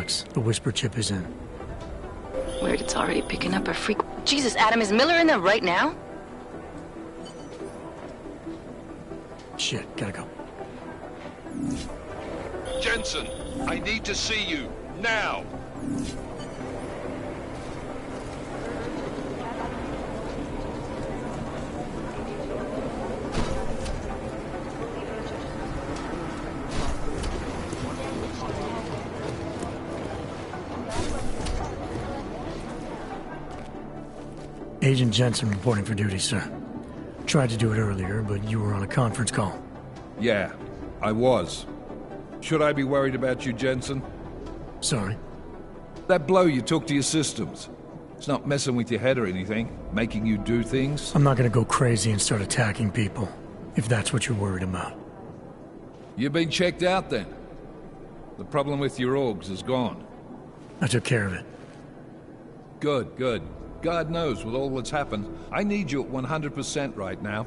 Max. The whisper chip is in. Weird, it's already picking up a freak. Jesus, Adam, is Miller in there right now? Shit, gotta go. Jensen, I need to see you, now! Agent Jensen reporting for duty, sir. Tried to do it earlier, but you were on a conference call. Yeah, I was. Should I be worried about you, Jensen? Sorry. That blow you took to your systems. It's not messing with your head or anything, making you do things. I'm not gonna go crazy and start attacking people, if that's what you're worried about. You've been checked out then. The problem with your orgs is gone. I took care of it. Good, good. God knows, with all that's happened, I need you at 100% right now.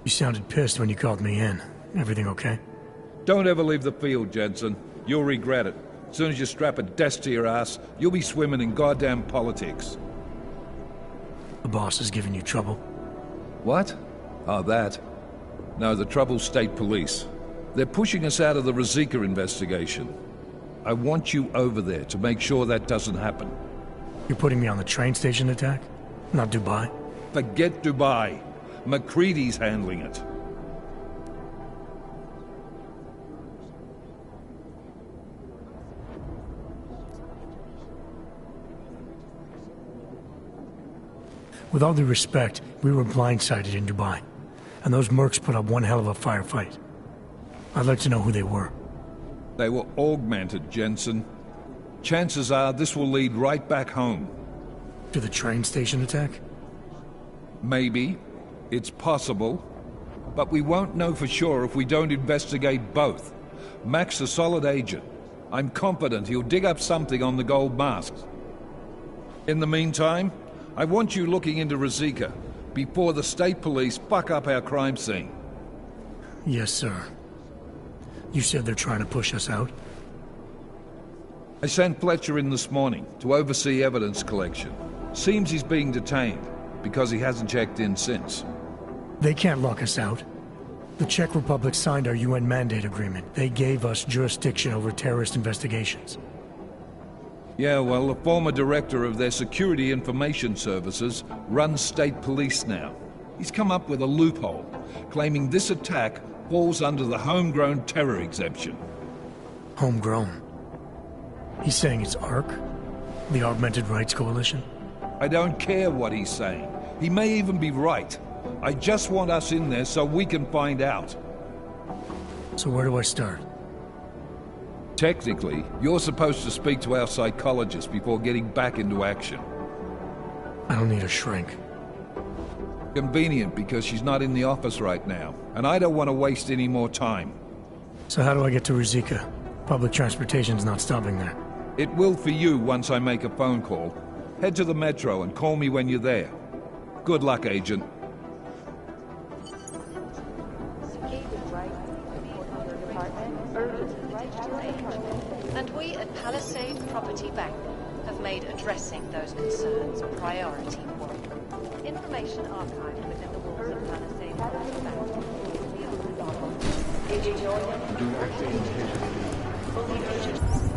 You sounded pissed when you called me in. Everything okay? Don't ever leave the field, Jensen. You'll regret it. As soon as you strap a desk to your ass, you'll be swimming in goddamn politics. The boss is giving you trouble? What? Oh, that. No, the trouble's state police. They're pushing us out of the Ruzicka investigation. I want you over there to make sure that doesn't happen. You're putting me on the train station attack? Not Dubai? Forget Dubai. McCready's handling it. With all due respect, we were blindsided in Dubai. And those mercs put up one hell of a firefight. I'd like to know who they were. They were augmented, Jensen. Chances are this will lead right back home. To the train station attack? Maybe. It's possible. But we won't know for sure if we don't investigate both. Mac's a solid agent. I'm confident he'll dig up something on the gold masks. In the meantime, I want you looking into Ruzicka before the state police fuck up our crime scene. Yes, sir. You said they're trying to push us out? I sent Fletcher in this morning to oversee evidence collection. Seems he's being detained, because he hasn't checked in since. They can't lock us out. The Czech Republic signed our UN mandate agreement. They gave us jurisdiction over terrorist investigations. Yeah, well, the former director of their security information services runs state police now. He's come up with a loophole, claiming this attack falls under the homegrown terror exemption. Homegrown? He's saying it's ARC? The Augmented Rights Coalition? I don't care what he's saying. He may even be right. I just want us in there so we can find out. So where do I start? Technically, you're supposed to speak to our psychologist before getting back into action. I don't need a shrink. Convenient because she's not in the office right now, and I don't want to waste any more time. So how do I get to Ruzicka? Public transportation's not stopping there. It will for you once I make a phone call. Head to the metro and call me when you're there. Good luck, Agent. And we at Palisade Property Bank have made addressing those concerns a priority one. Information archived within the walls of Palisade Property Bank. Fully urgent.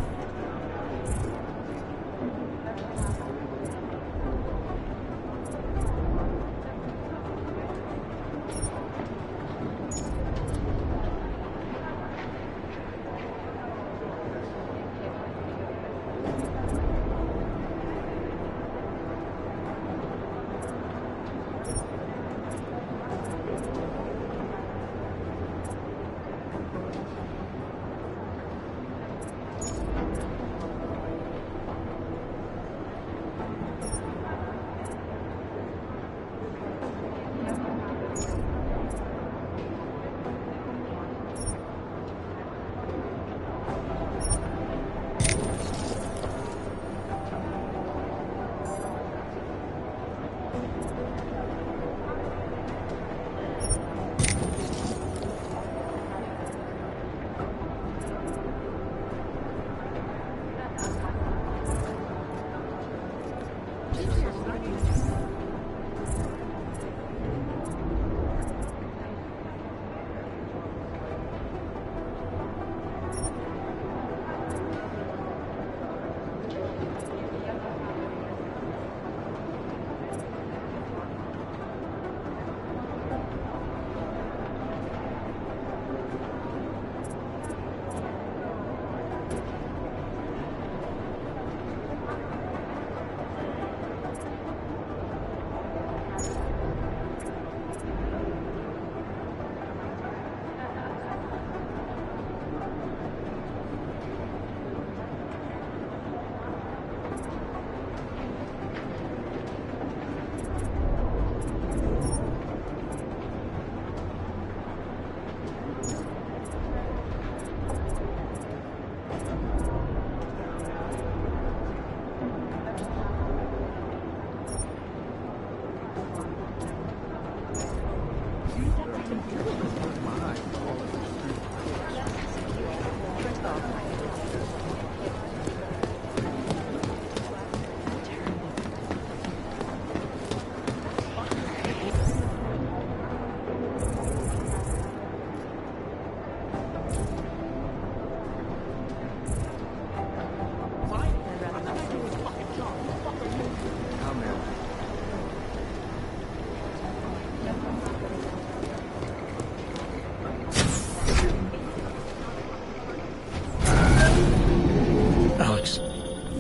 Alex,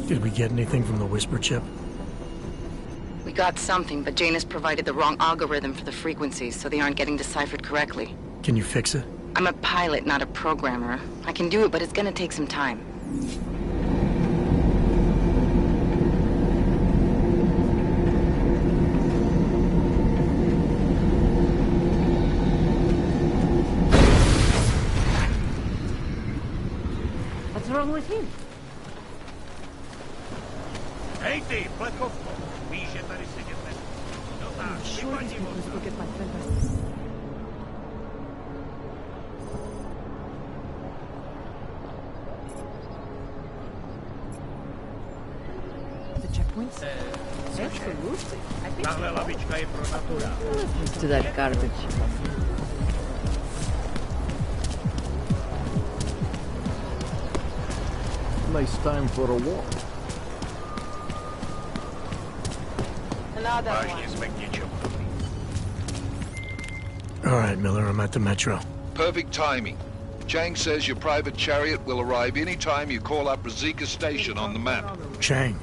did we get anything from the Whisper chip? We got something, but Janus provided the wrong algorithm for the frequencies, so they aren't getting deciphered correctly. Can you fix it? I'm a pilot, not a programmer. I can do it, but it's gonna take some time. What's wrong with him? Ej ty, pletkovko! Víš, že tady sedět nesmí. No tak, Sure, these vypadni people odsaď. look at my friend. The checkpoints? Absolutely. I think Tahle lavička je pro natura. let's to that garbage. Nice time for a walk. Another one. Vážně jsme k něčemu. All right, Miller, I'm at the Metro. Perfect timing. Chang says your private chariot will arrive any time you call up Rizika Station on the map. Chang,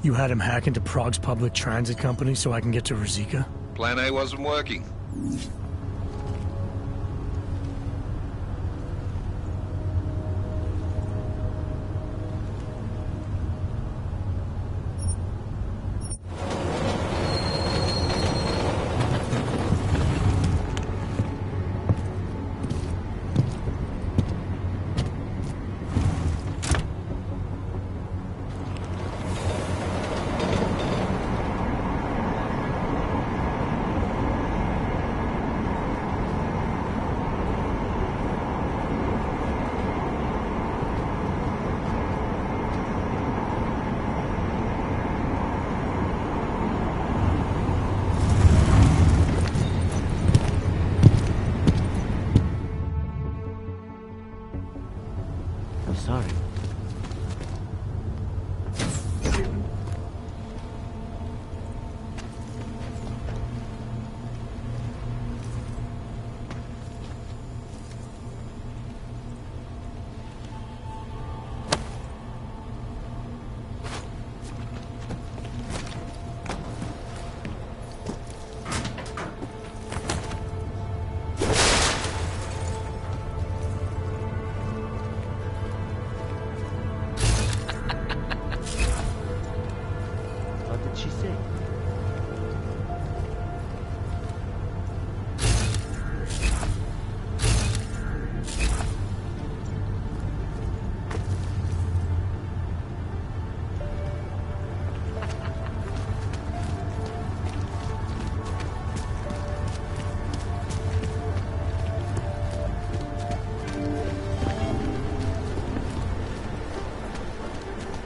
you had him hack into Prague's public transit company so I can get to Rizika? Plan A wasn't working. I'm sorry. What did she say?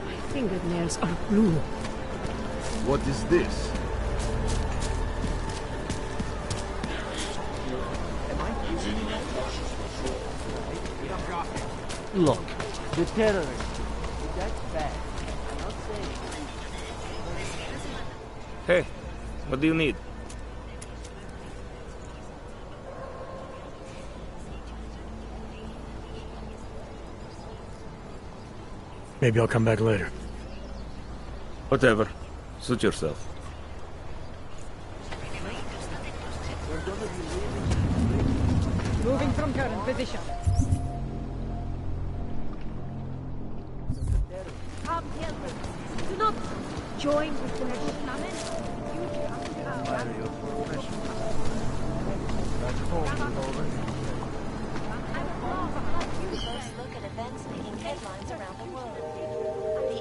My fingernails are blue. What is this? Look, the terrorists. That's bad. I'm not saying. Hey, what do you need? Maybe I'll come back later. Whatever. Suit yourself. Moving from current position. Come help us. Do not join with the Look at events making headlines around the world.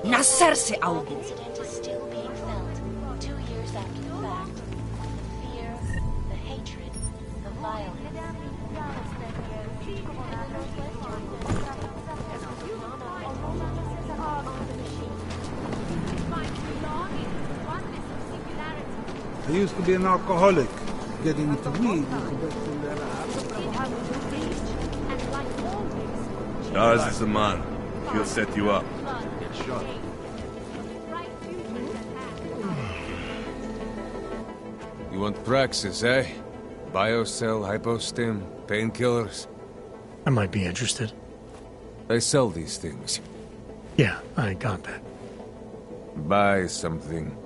Nascerse algo. The incident is still being felt 2 years after the fact. The fear, the hatred, the violence. I used to be an alcoholic. Getting into weed. Ours is the man. He'll set you up. You want praxis, eh? Biocell, hypostim, painkillers. I might be interested. They sell these things. Yeah, I got that. Buy something.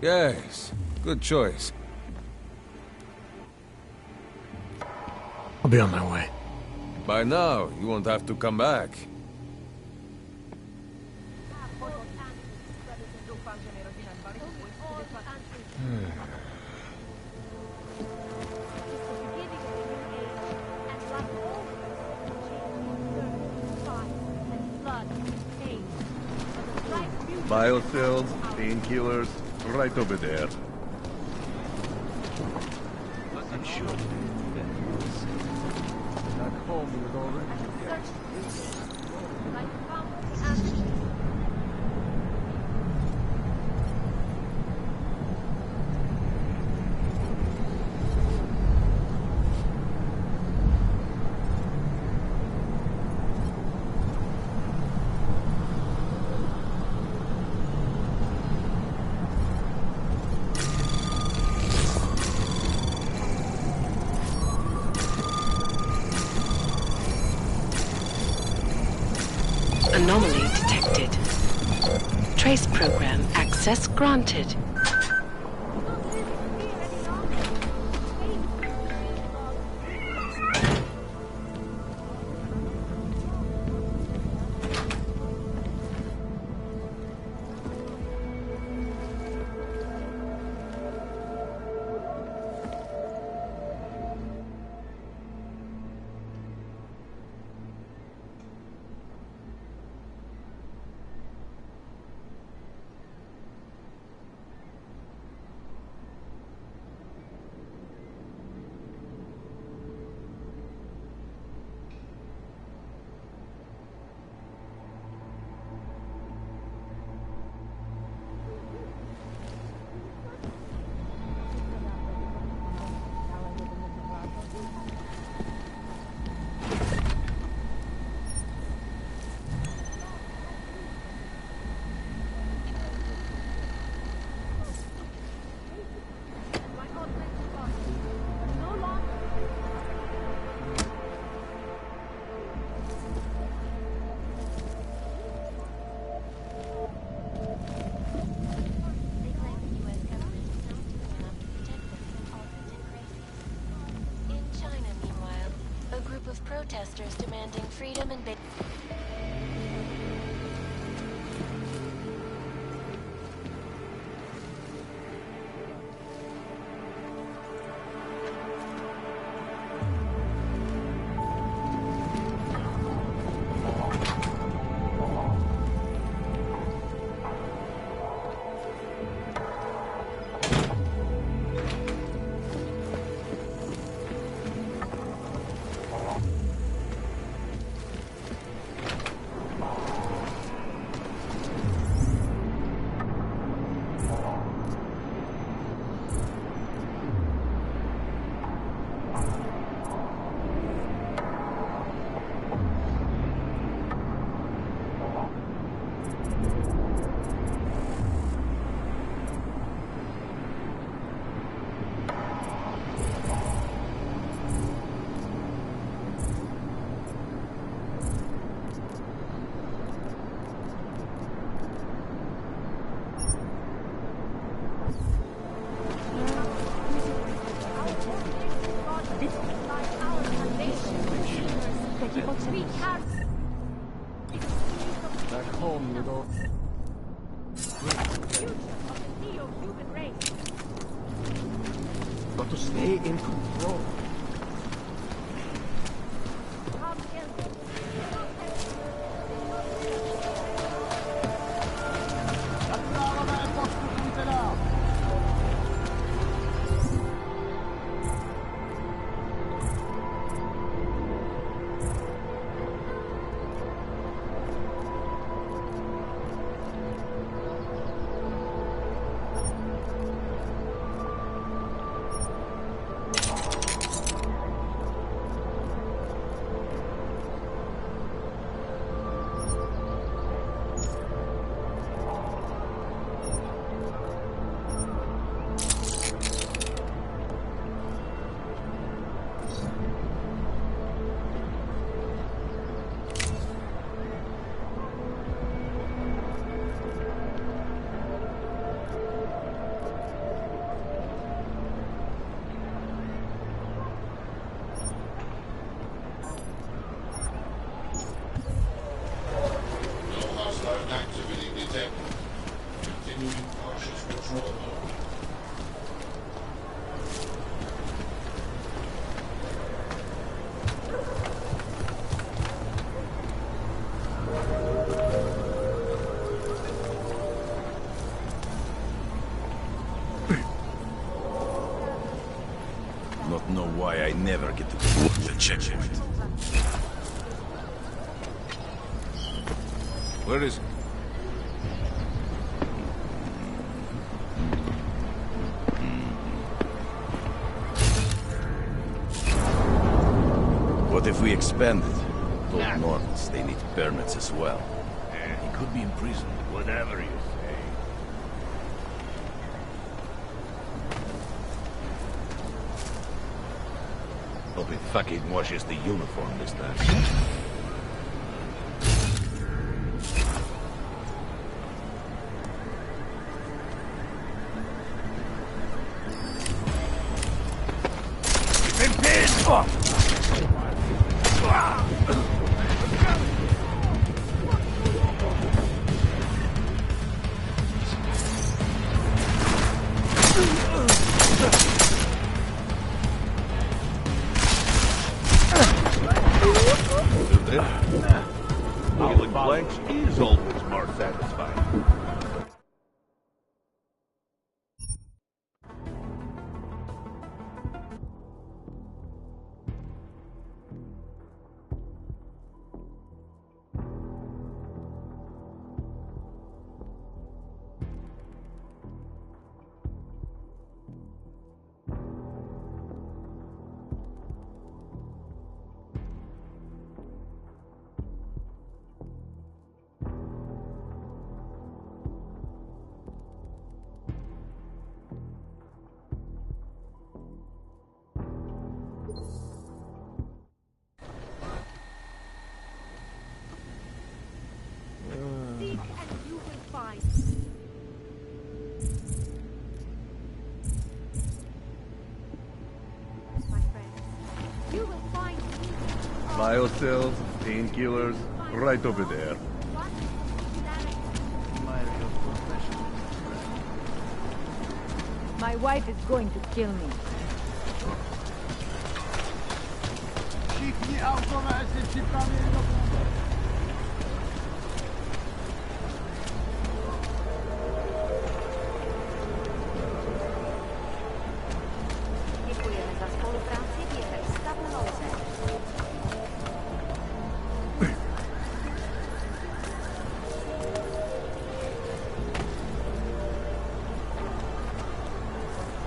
Yes, good choice. I'll be on my way. By now, you won't have to come back. Biocells, painkillers, right over there. I'm sure. Back home, he was already. Anomaly detected. Trace program access granted. protesters demanding freedom and back home, you know. Got to stay in control. Not know why I never get to the checkpoint. Where is it? What if we expand it? Told Normans they need permits as well. He could be imprisoned. Whatever you say. Hope it fucking washes the uniform this time. Killing blanks is always more satisfying. Biocells, painkillers, right over there. My wife is going to kill me. Děkujeme za spolupráci během stavu nouze.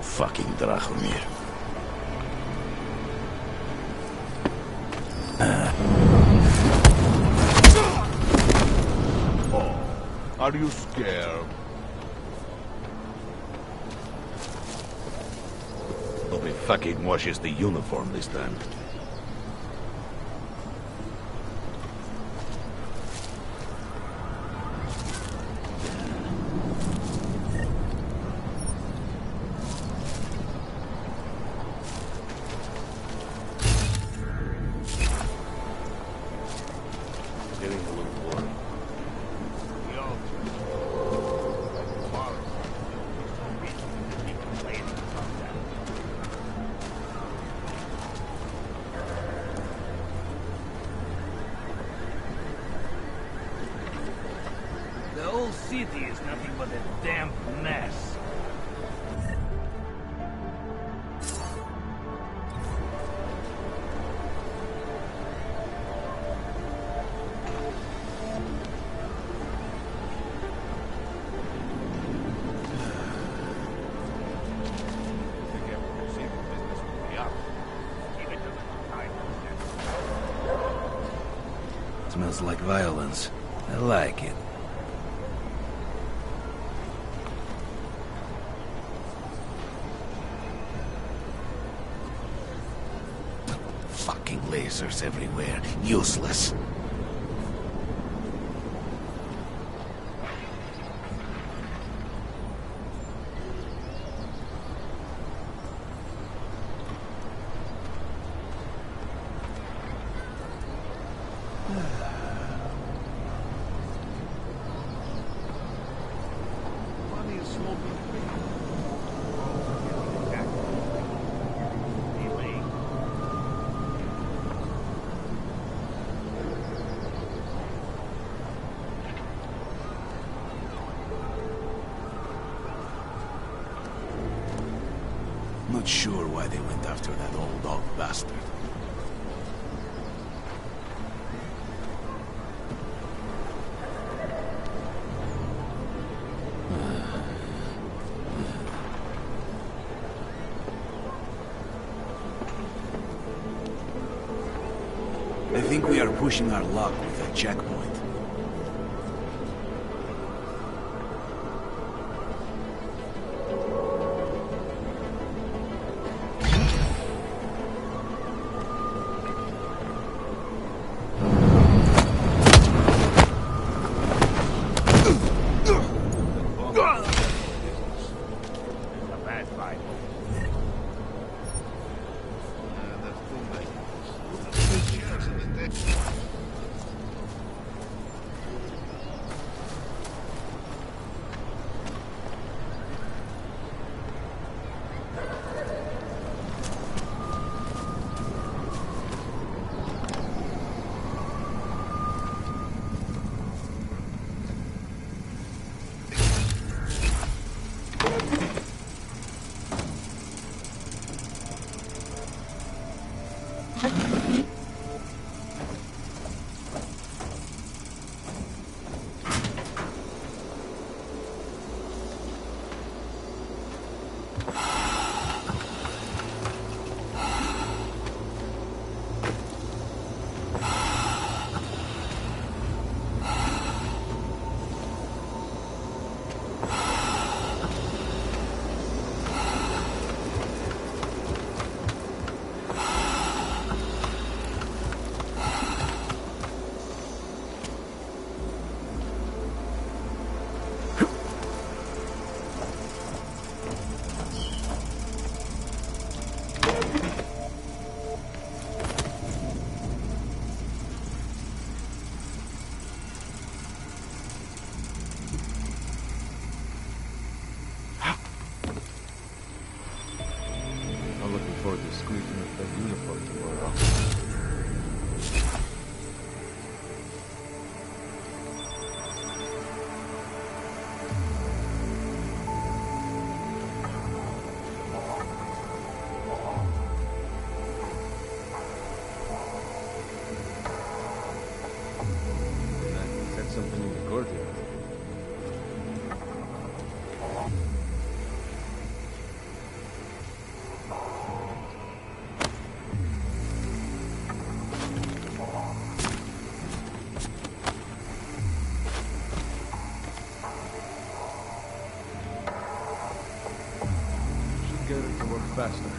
Fucking Drachomir. Oh, are you scared? Hope he fucking washes the uniform this time. Getting a little bored. The whole city is nothing but a damn mess. Smells like violence. I like it. Fucking lasers everywhere. Useless. Not sure why they went after that old dog bastard. I think we are pushing our luck with that checkpoint. something in the courtyard. Should get it to work faster.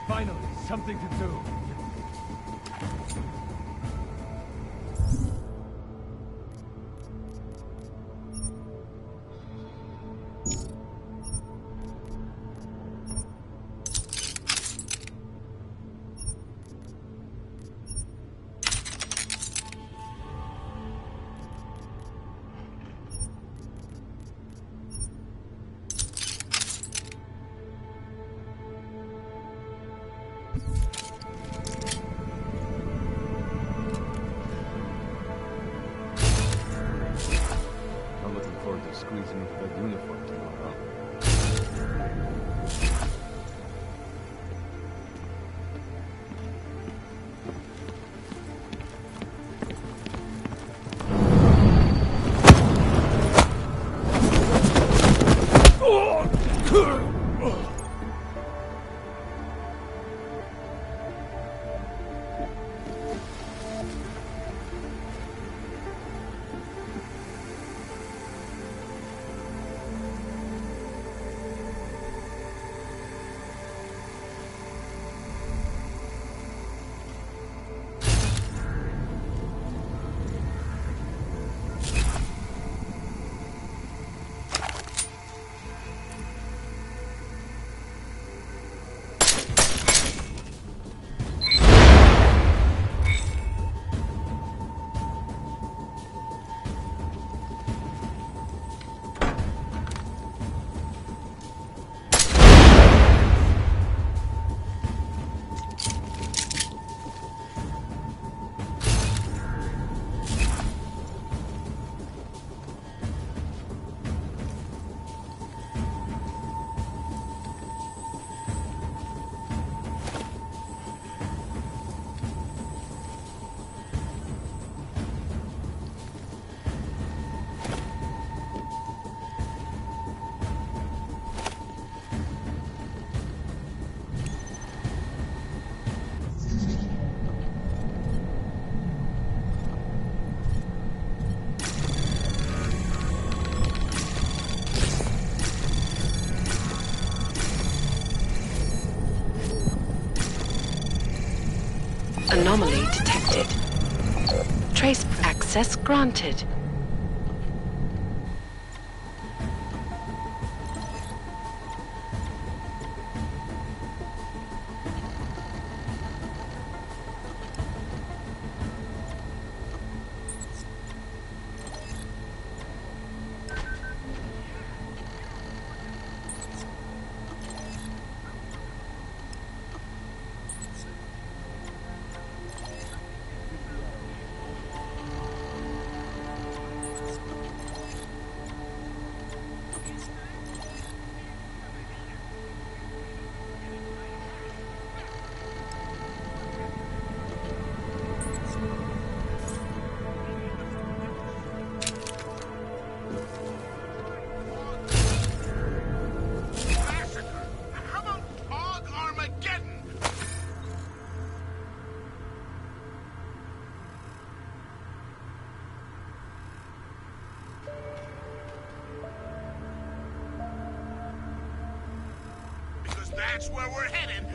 Finally, something to do. I'm looking forward to squeezing into that uniform tomorrow. Anomaly detected. Trace access granted.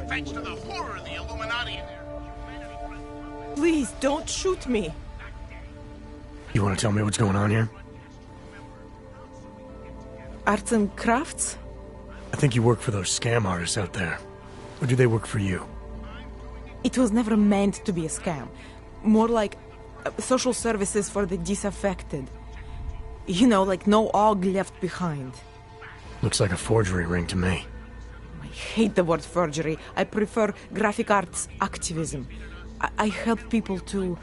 Thanks to the horror of the Illuminati. Please, don't shoot me. You want to tell me what's going on here? Arts and crafts? I think you work for those scam artists out there. Or do they work for you? It was never meant to be a scam. More like social services for the disaffected. You know, like no og left behind. Looks like a forgery ring to me. I hate the word forgery. I prefer graphic arts activism. I help people to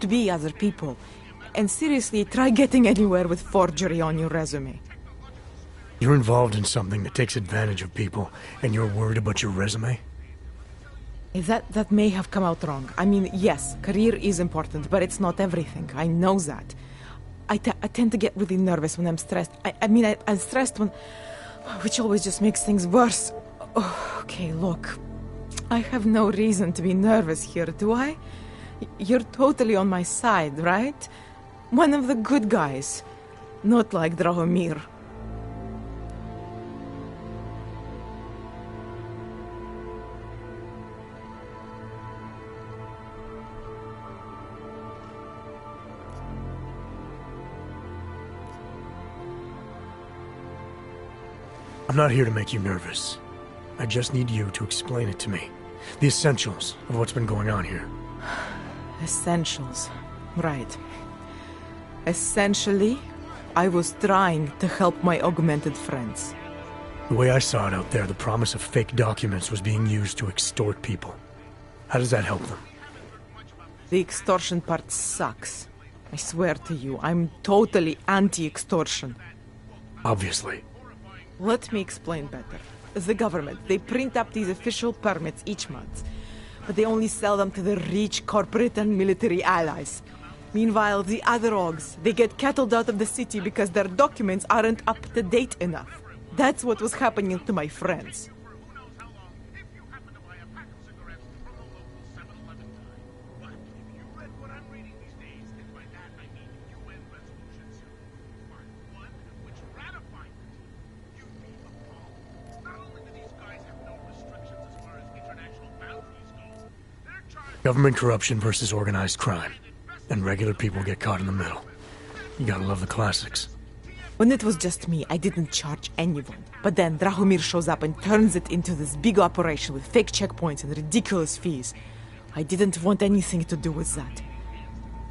be other people. And seriously, try getting anywhere with forgery on your resume. You're involved in something that takes advantage of people, and you're worried about your resume? That may have come out wrong. I mean, yes, career is important, but it's not everything. I know that. I tend to get really nervous when I'm stressed. I'm stressed when... which always just makes things worse. Oh, okay, look. I have no reason to be nervous here, do I? You're totally on my side, right? One of the good guys. Not like Drahomir. I'm not here to make you nervous. I just need you to explain it to me. The essentials of what's been going on here. Essentials. Right. Essentially, I was trying to help my augmented friends. The way I saw it out there, the promise of fake documents was being used to extort people. How does that help them? The extortion part sucks. I swear to you, I'm totally anti-extortion. Obviously. Let me explain better. The government, they print up these official permits each month, but they only sell them to the rich corporate and military allies. Meanwhile, the other Augs, they get cattled out of the city because their documents aren't up to date enough. That's what was happening to my friends. Government corruption versus organized crime. And regular people get caught in the middle. You gotta love the classics. When it was just me, I didn't charge anyone. But then Drahomir shows up and turns it into this big operation with fake checkpoints and ridiculous fees. I didn't want anything to do with that.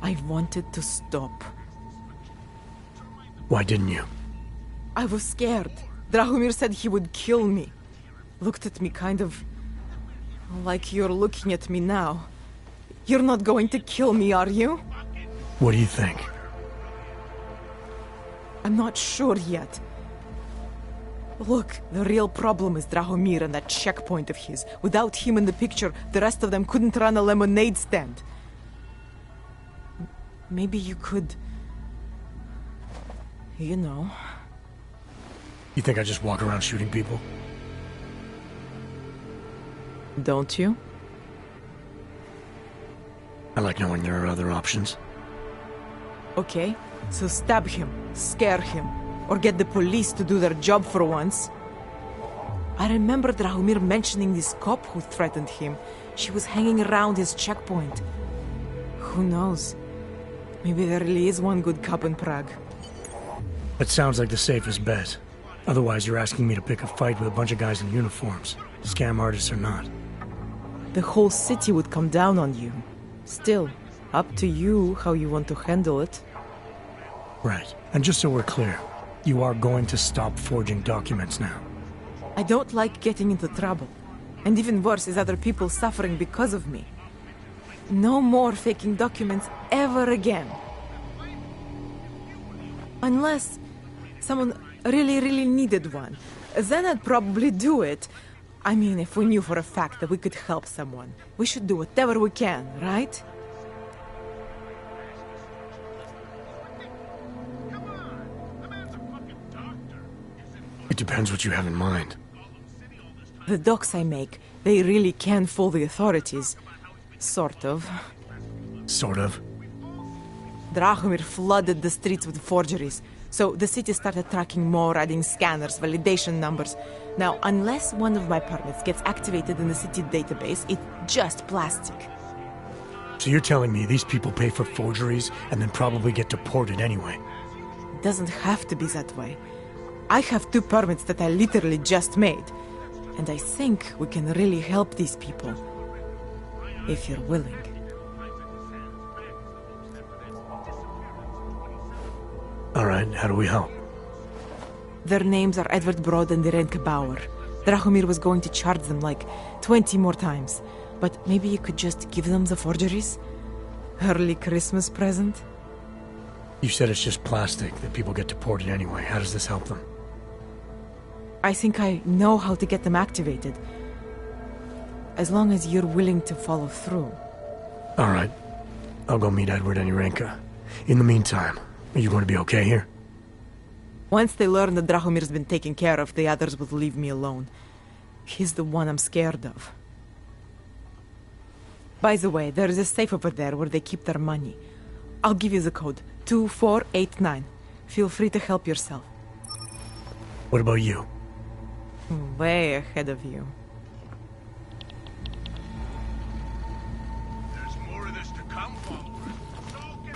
I wanted to stop. Why didn't you? I was scared. Drahomir said he would kill me. Looked at me kind of... like you're looking at me now. You're not going to kill me, are you? What do you think? I'm not sure yet. Look, the real problem is Drahomir and that checkpoint of his. Without him in the picture, the rest of them couldn't run a lemonade stand. Maybe you could... you know... You think I just walk around shooting people? Don't you? I like knowing there are other options. Okay, so stab him, scare him, or get the police to do their job for once. I remember Drahomir mentioning this cop who threatened him. She was hanging around his checkpoint. Who knows? Maybe there really is one good cop in Prague. That sounds like the safest bet. Otherwise, you're asking me to pick a fight with a bunch of guys in uniforms, scam artists or not. The whole city would come down on you. Still, up to you how you want to handle it. Right. And just so we're clear, you are going to stop forging documents now. I don't like getting into trouble. And even worse is other people suffering because of me. No more faking documents ever again. Unless someone really needed one. Then I'd probably do it. I mean, if we knew for a fact that we could help someone, we should do whatever we can, right? It depends what you have in mind. The docs I make, they really can fool the authorities. Sort of. Sort of? Drahomir flooded the streets with forgeries, so the city started tracking more, adding scanners, validation numbers. Now, unless one of my permits gets activated in the city database, it's just plastic. So you're telling me these people pay for forgeries and then probably get deported anyway? It doesn't have to be that way. I have 2 permits that I literally just made. And I think we can really help these people. If you're willing. Alright, how do we help? Their names are Edward Broad and Irenka Bauer. Drahomir was going to charge them like 20 more times. But maybe you could just give them the forgeries? Early Christmas present? You said it's just plastic, that people get deported anyway. How does this help them? I think I know how to get them activated. As long as you're willing to follow through. Alright. I'll go meet Edward and Irenka. In the meantime, are you going to be okay here? Once they learn that Drahomir's been taken care of, the others will leave me alone. He's the one I'm scared of. By the way, there is a safe over there where they keep their money. I'll give you the code. 2489. Feel free to help yourself. What about you? Way ahead of you. There's more of this to come, followers. So get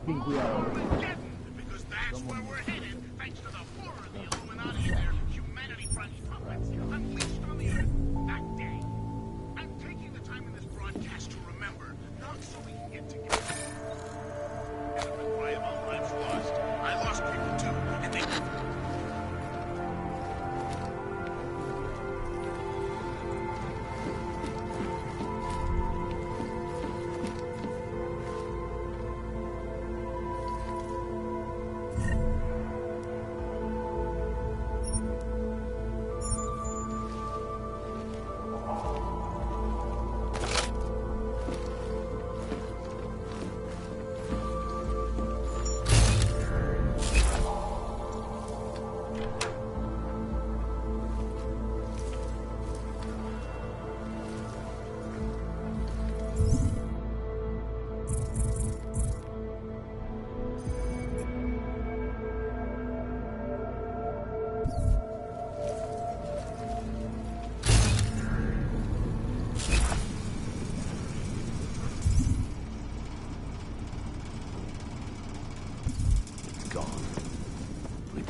think we are. Because that's where we're headed, thanks to the horror of the Illuminati and their humanity-friendly puppets unleashed on the Earth that day. I'm taking the time in this broadcast to remember, not so we can get together. And if I cry about lives lost, I lost people too, and they...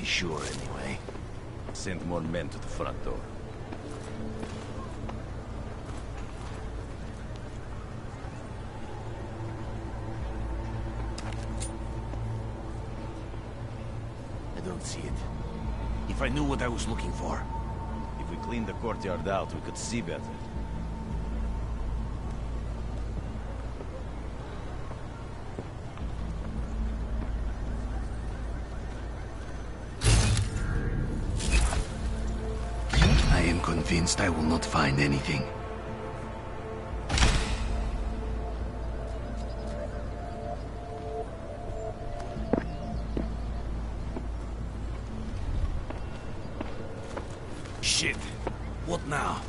Sure, anyway. Send more men to the front door. I don't see it. If I knew what I was looking for. If we cleaned the courtyard out, we could see better. convinced I will not find anything. Shit! What now?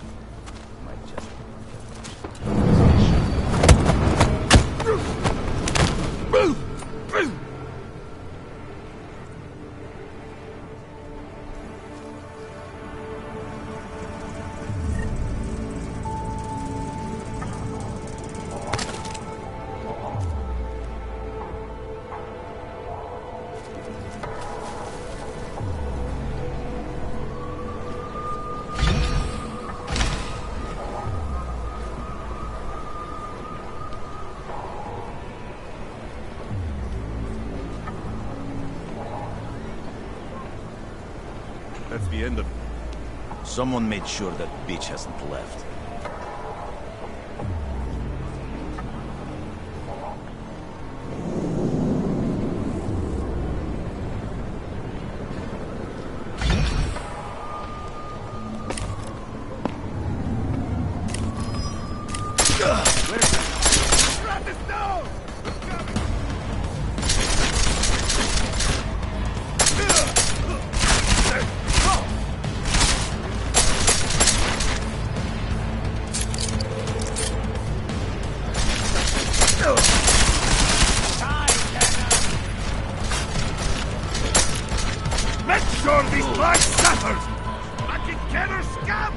That's the end of it. Someone made sure that bitch hasn't left. Make sure these flags suffers! Fucking killer scum!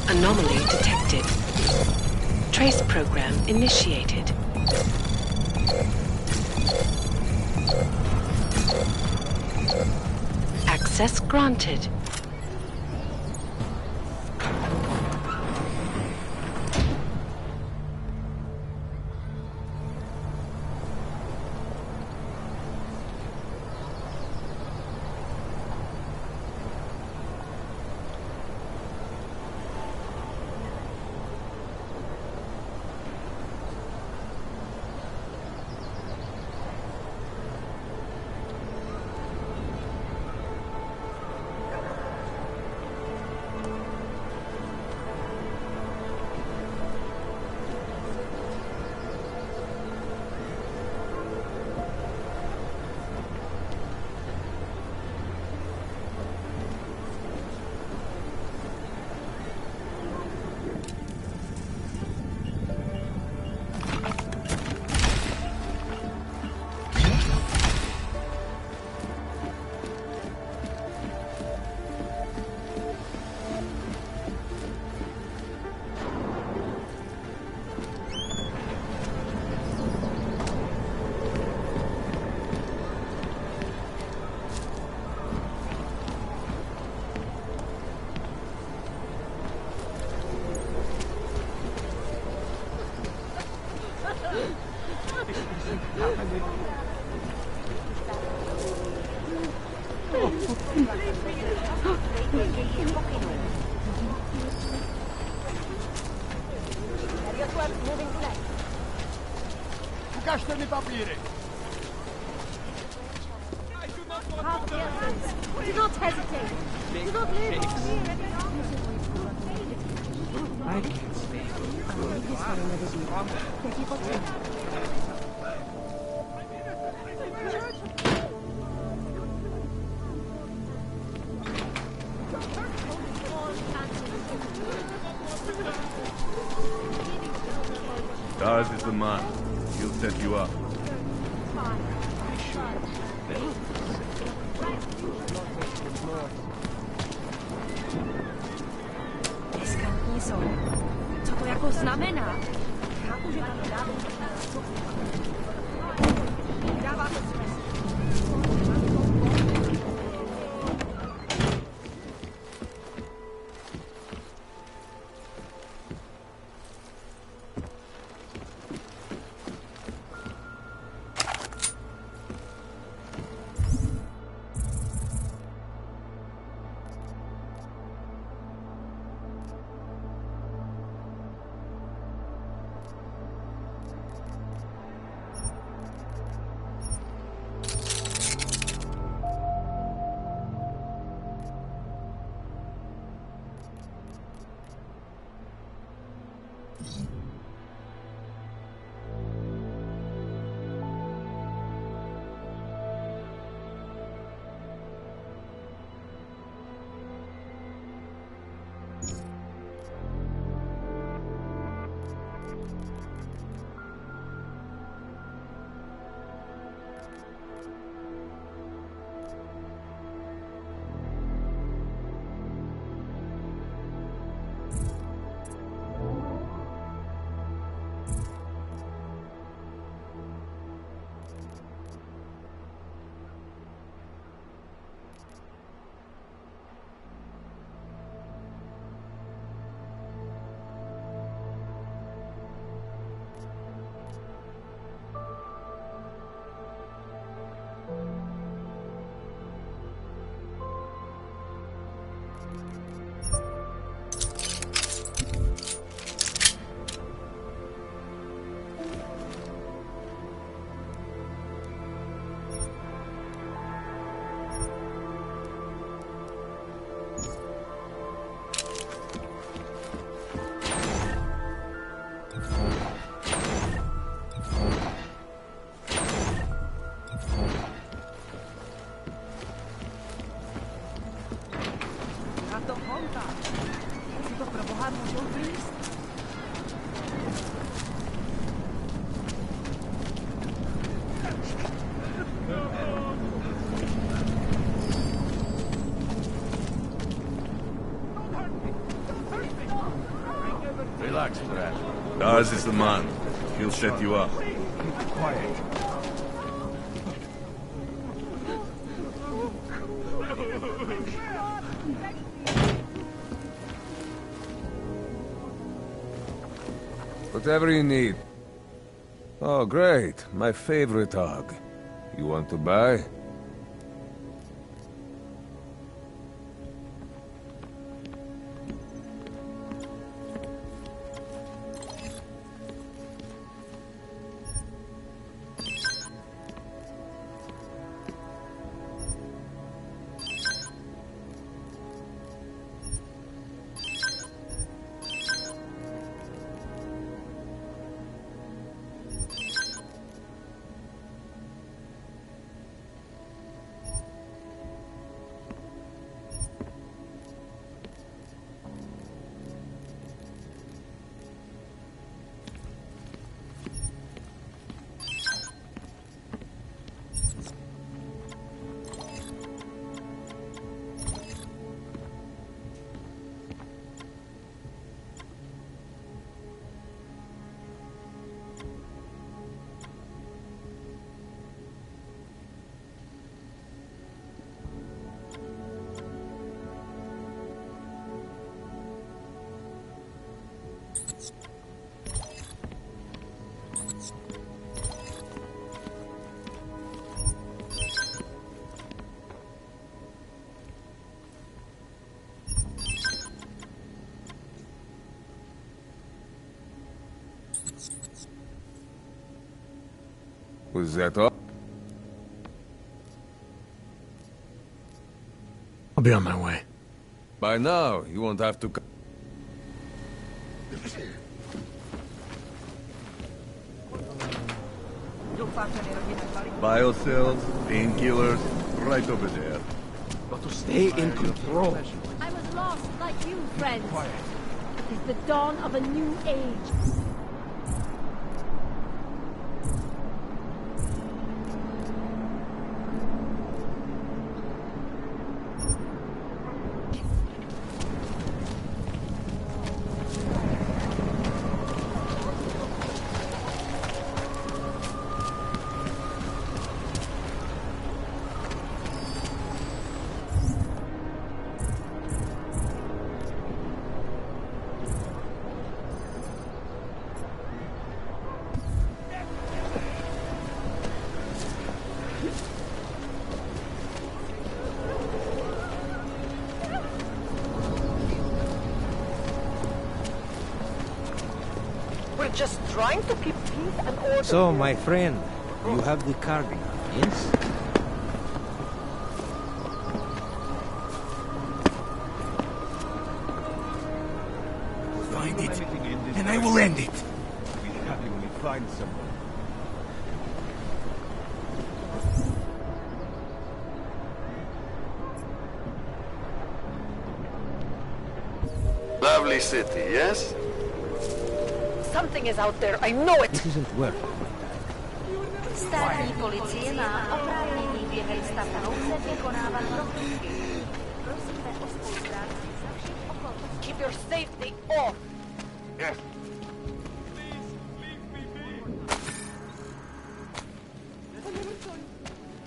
Anomaly detected. Trace program initiated. Access granted. Pokażcie mi papiery! Do not hesitate. Do not leave us here any longer. I can't stand it. I'll leave this for another day. Keep on Ours is the man. He'll set you up. Riskantní jsou. Co to jako znamená? Chápu, že tam dává. Dává to smysl. Relax, Brad. Ours is the man. He'll set you up. Keep quiet. Whatever you need. Oh, great. My favorite hog. You want to buy? Was that all? I'll be on my way. By now, you won't have to... Biocells, painkillers, right over there. Got to stay in control. I was lost like you, friends. It is the dawn of a new age. just trying to keep peace and order. So, my friend, you have the card now, yes? Find it, and I will end it. Be happy when you find someone. Lovely city, yes? Something is out there, I know it! This isn't work. Státní policie má oprávnění během stavu nouze vykonávat prohlídky. Prosíme o spolupráci za všech okolností. Keep your safety off! Yes.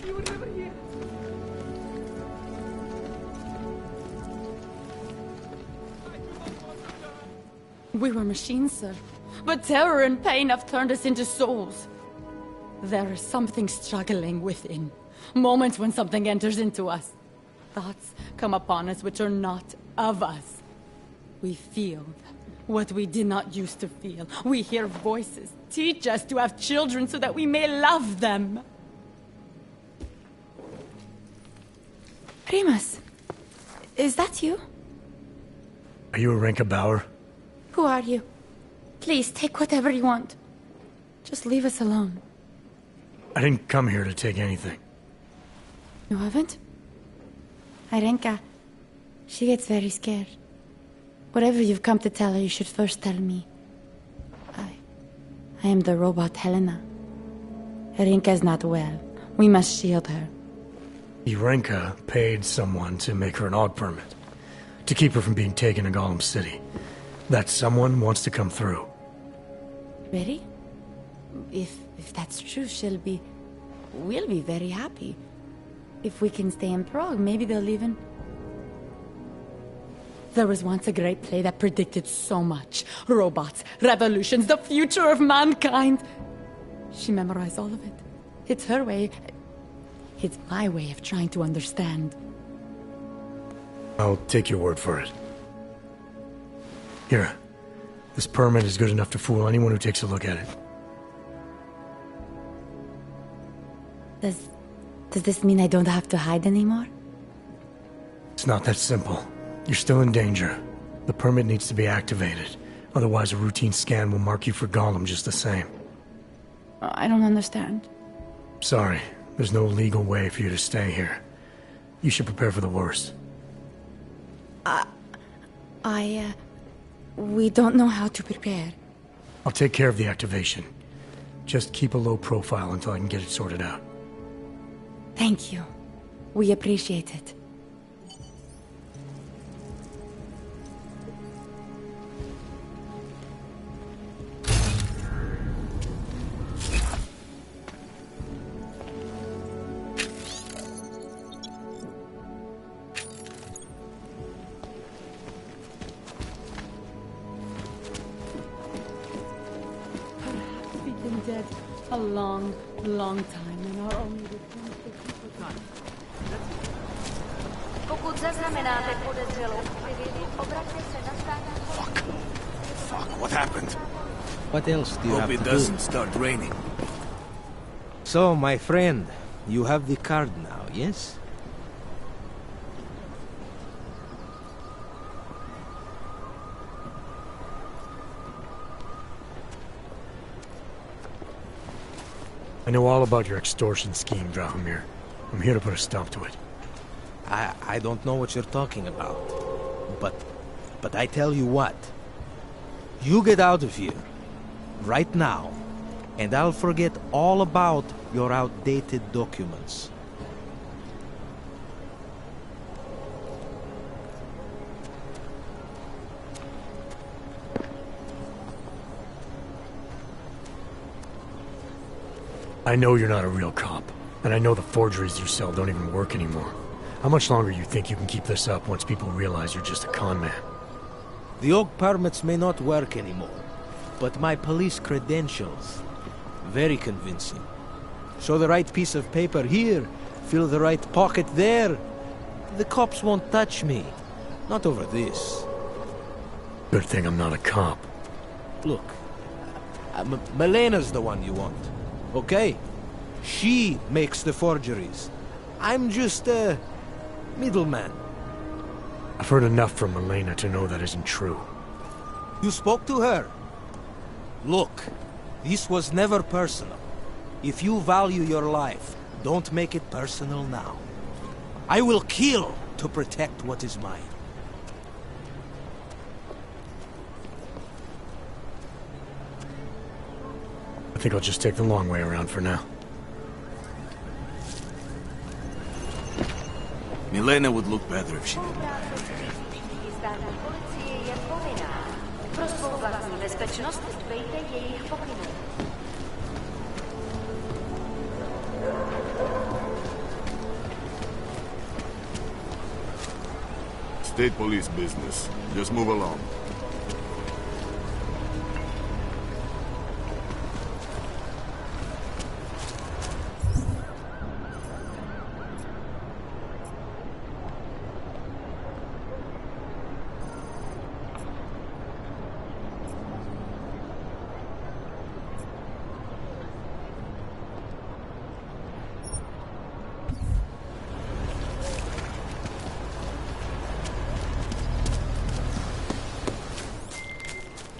You were never here. We were machines, sir. But terror and pain have turned us into souls. There is something struggling within. Moments when something enters into us. Thoughts come upon us which are not of us. We feel what we did not used to feel. We hear voices teach us to have children so that we may love them. Remus, is that you? Are you Arenka Bauer? Who are you? Please, take whatever you want. Just leave us alone. I didn't come here to take anything. You haven't? Arenka, she gets very scared. Whatever you've come to tell her, you should first tell me. I am the robot Helena. Arenka is not well. We must shield her. Arenka paid someone to make her an AUG permit. To keep her from being taken to Gollum City. That someone wants to come through. Really? If that's true, we'll be very happy. If we can stay in Prague, maybe they'll even... There was once a great play that predicted so much. Robots, revolutions, the future of mankind. She memorized all of it. It's her way. It's my way of trying to understand. I'll take your word for it. Here. This permit is good enough to fool anyone who takes a look at it. Does this mean I don't have to hide anymore? It's not that simple. You're still in danger. The permit needs to be activated. Otherwise, a routine scan will mark you for Gollum just the same. I don't understand. Sorry. There's no legal way for you to stay here. You should prepare for the worst. We don't know how to prepare. I'll take care of the activation. Just keep a low profile until I can get it sorted out. Thank you. We appreciate it. Dead a long, long time, and our only defense is people time. Pokud zaznamenáte podezřelou aktivitu, obraťte se na státní policii. Fuck, what happened? What else do you Hope have it to doesn't do? start raining. So, my friend, you have the card now, yes? I know all about your extortion scheme, Drahomir. I'm here to put a stop to it. I don't know what you're talking about. But I tell you what. You get out of here. Right now. And I'll forget all about your outdated documents. I know you're not a real cop, and I know the forgeries you sell don't even work anymore. How much longer you think you can keep this up once people realize you're just a con man? The AUG permits may not work anymore, but my police credentials, very convincing. Show the right piece of paper here, fill the right pocket there. The cops won't touch me. Not over this. Good thing I'm not a cop. Look, Melena's the one you want, okay? She makes the forgeries. I'm just a middleman. I've heard enough from Elena to know that isn't true. You spoke to her? Look, this was never personal. If you value your life, don't make it personal now. I will kill to protect what is mine. I think I'll just take the long way around for now. Milena would look better if she didn't. Zdání policie je povinná. Pro svou vlastní bezpečnost dbejte jejich pokynů. State police business. Just move along.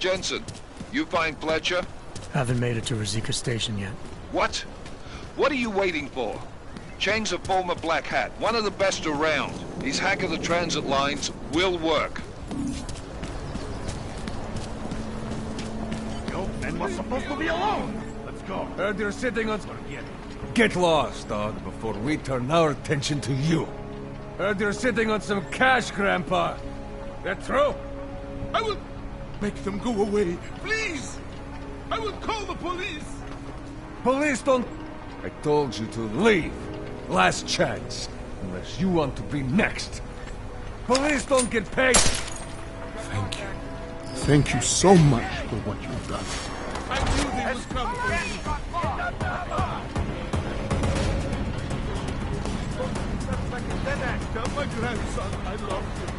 Jensen, you find Fletcher? Haven't made it to Rizika Station yet. What? What are you waiting for? Chang's a former Black Hat, one of the best around. His hack of the transit lines will work. Yo, men was supposed to be alone. Let's go. Heard you're sitting on... Get lost, dog, before we turn our attention to you. Heard you're sitting on some cash, Grandpa. That true? I will make them go away, please. I will call the police. Police don't... I told you to leave. Last chance. Unless you want to be next. Police don't get paid. Thank you. Thank you so much for what you've done. I knew they was coming for me. Tell my grandson I love him.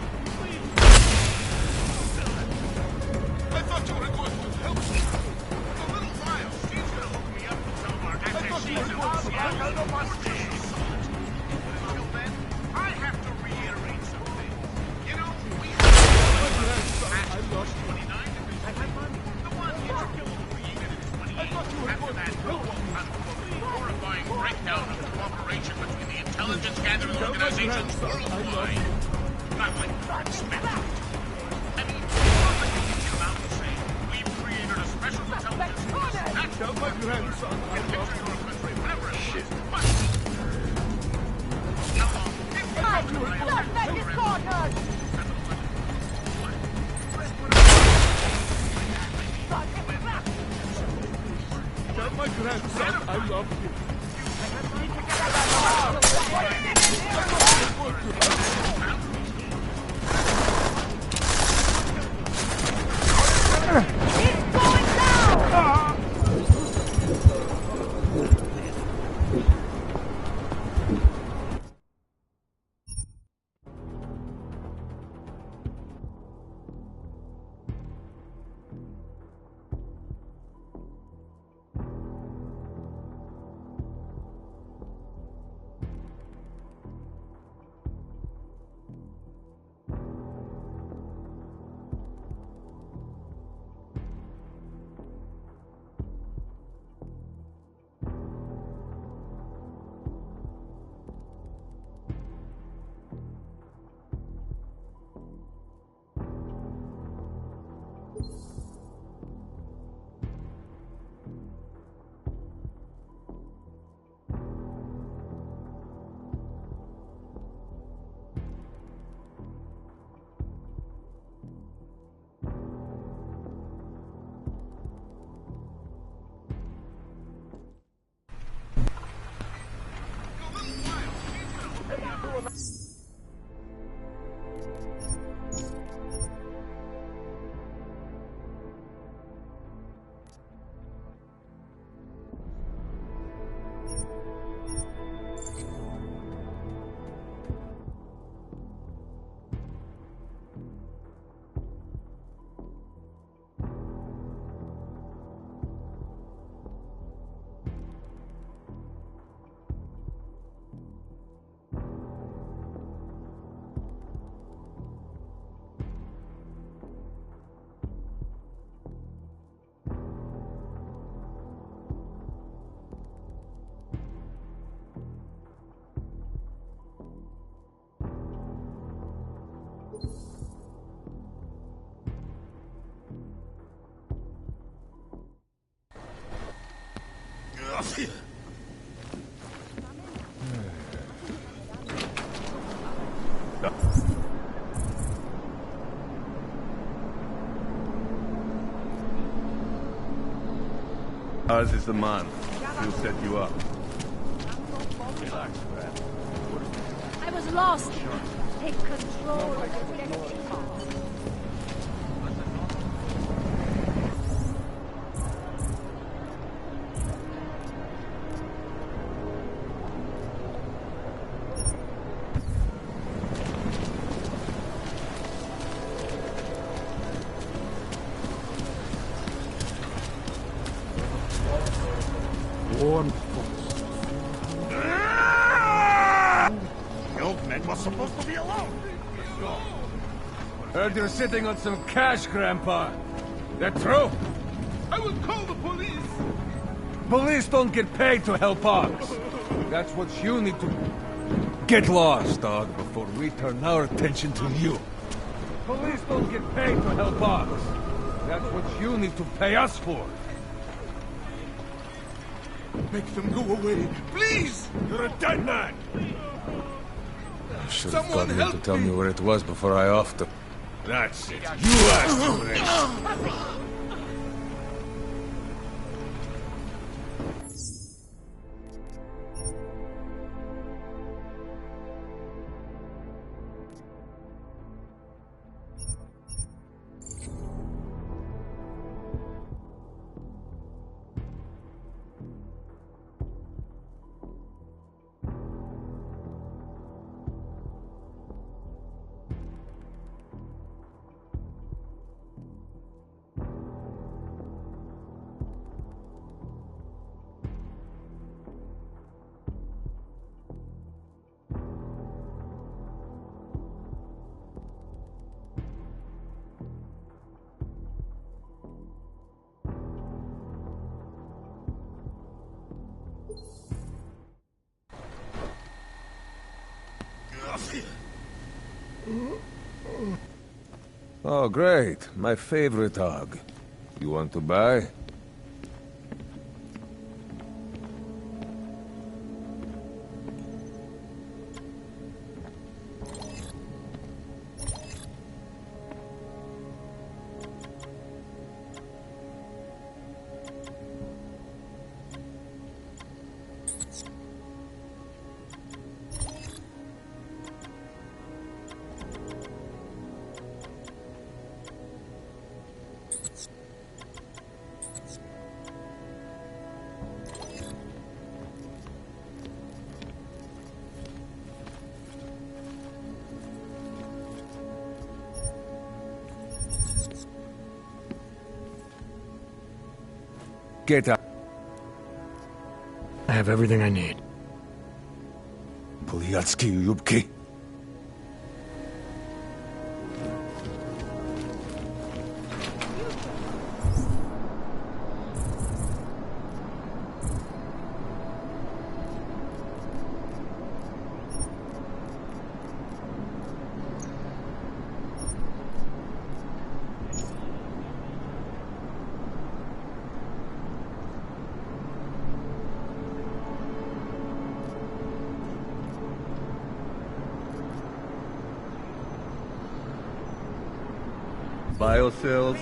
I thought you were going to help me. For a little while, she's going to hook me up with some of our Until then, I have to reiterate something. You know, we have Match 29 division. The one integral created in 28. After that, horrifying breakdown of cooperation between the intelligence-gathering organizations worldwide. Not like Godsmack. I mean, not like you can come out and say, we've created a special intelligence force. That's not my grandson. You picture your country, whatever it is, but... How long? Tell my grandson I love him. Ours is the man. He'll set you up. Relax, man. I was lost. Take control of the deputy. Warm The old man was supposed to be alone. Let's go. Heard you're sitting on some cash, Grandpa. That true? I will call the police. Police don't get paid to help us. That's what you need to... Get lost, dog, before we turn our attention to you. Police don't get paid to help us. That's what you need to pay us for. Make them go away. Please! You're a dead man! I should have Someone gotten him to help tell me where it was before I offed him. That's it. You asked for it. Oh, great. My favorite dog. You want to buy? Get out. I have everything I need. Poliatsky, Yubki. Biocells.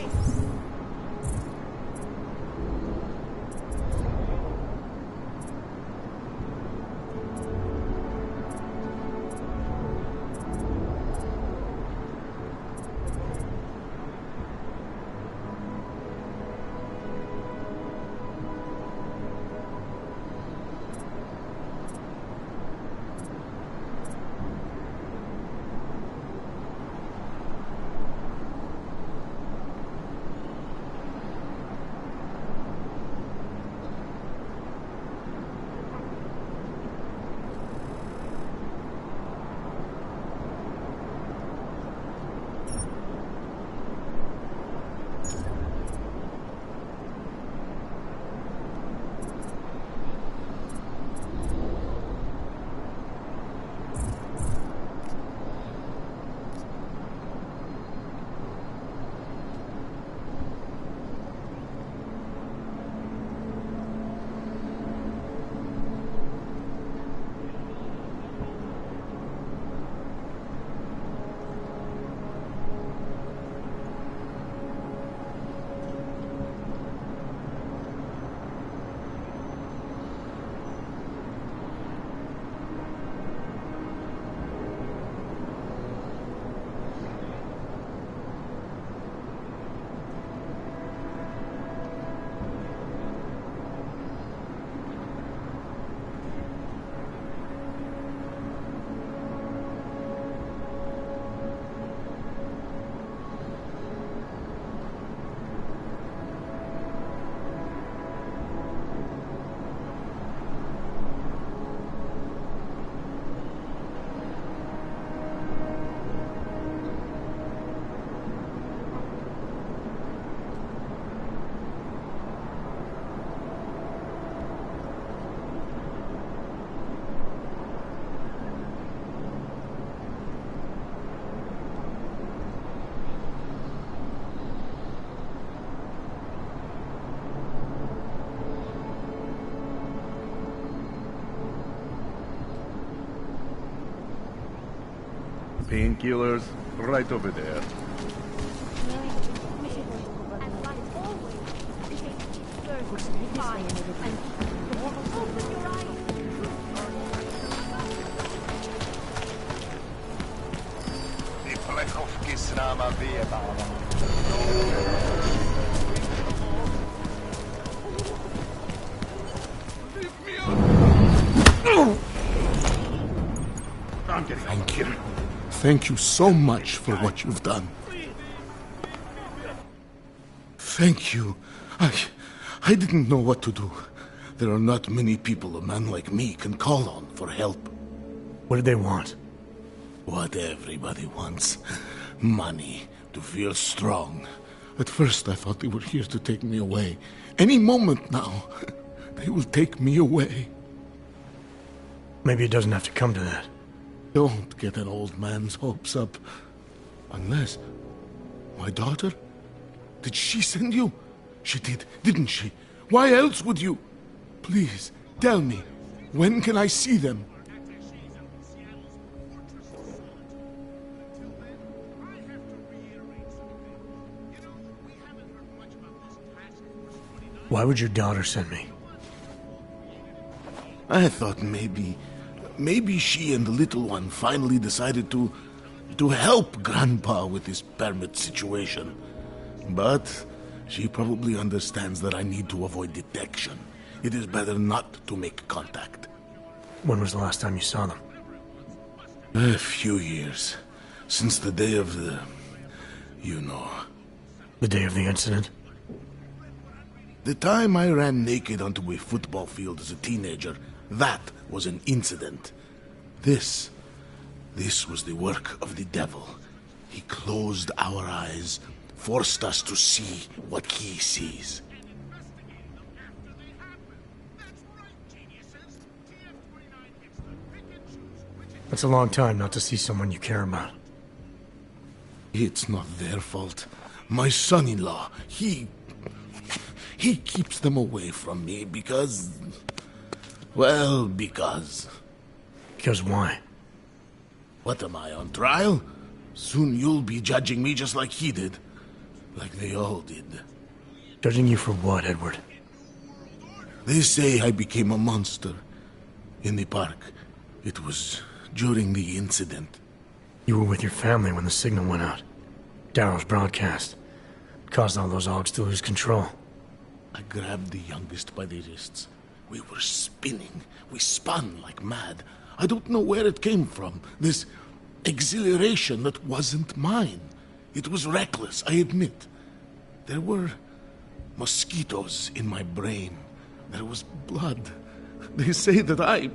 Painkillers, right over there. Thank you. Thank you so much for what you've done. Thank you. I didn't know what to do. There are not many people a man like me can call on for help. What did they want? What everybody wants. Money. To feel strong. At first I thought they were here to take me away. Any moment now, they will take me away. Maybe it doesn't have to come to that. Don't get an old man's hopes up. Unless... My daughter? Did she send you? She did, didn't she? Why else would you? Please, tell me. When can I see them? Why would your daughter send me? I thought maybe she and the little one finally decided to help Grandpa with his permit situation. But she probably understands that I need to avoid detection. It is better not to make contact. When was the last time you saw them? A few years. Since the day of the... you know. The day of the incident? The time I ran naked onto a football field as a teenager, that was an incident. This was the work of the devil. He closed our eyes, forced us to see what he sees. That's a long time not to see someone you care about. It's not their fault. My son-in-law, he keeps them away from me because... well, because... Because why? What am I, on trial? Soon you'll be judging me just like he did. Like they all did. Judging you for what, Edward? They say I became a monster. In the park. It was during the incident. You were with your family when the signal went out. Darrow's broadcast. Caused all those Augs to lose control. I grabbed the youngest by the wrists. We were spinning. We spun like mad. I don't know where it came from. This exhilaration that wasn't mine. It was reckless, I admit. There were mosquitoes in my brain. There was blood. They say that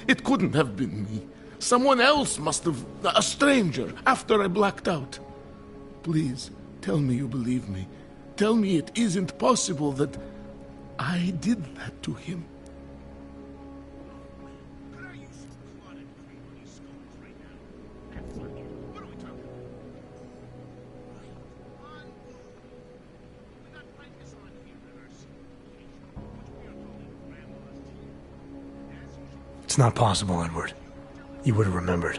it couldn't have been me. Someone else must have... a stranger, after I blacked out. Please, tell me you believe me. Tell me it isn't possible that I did that to him. It's not possible, Edward. You would have remembered.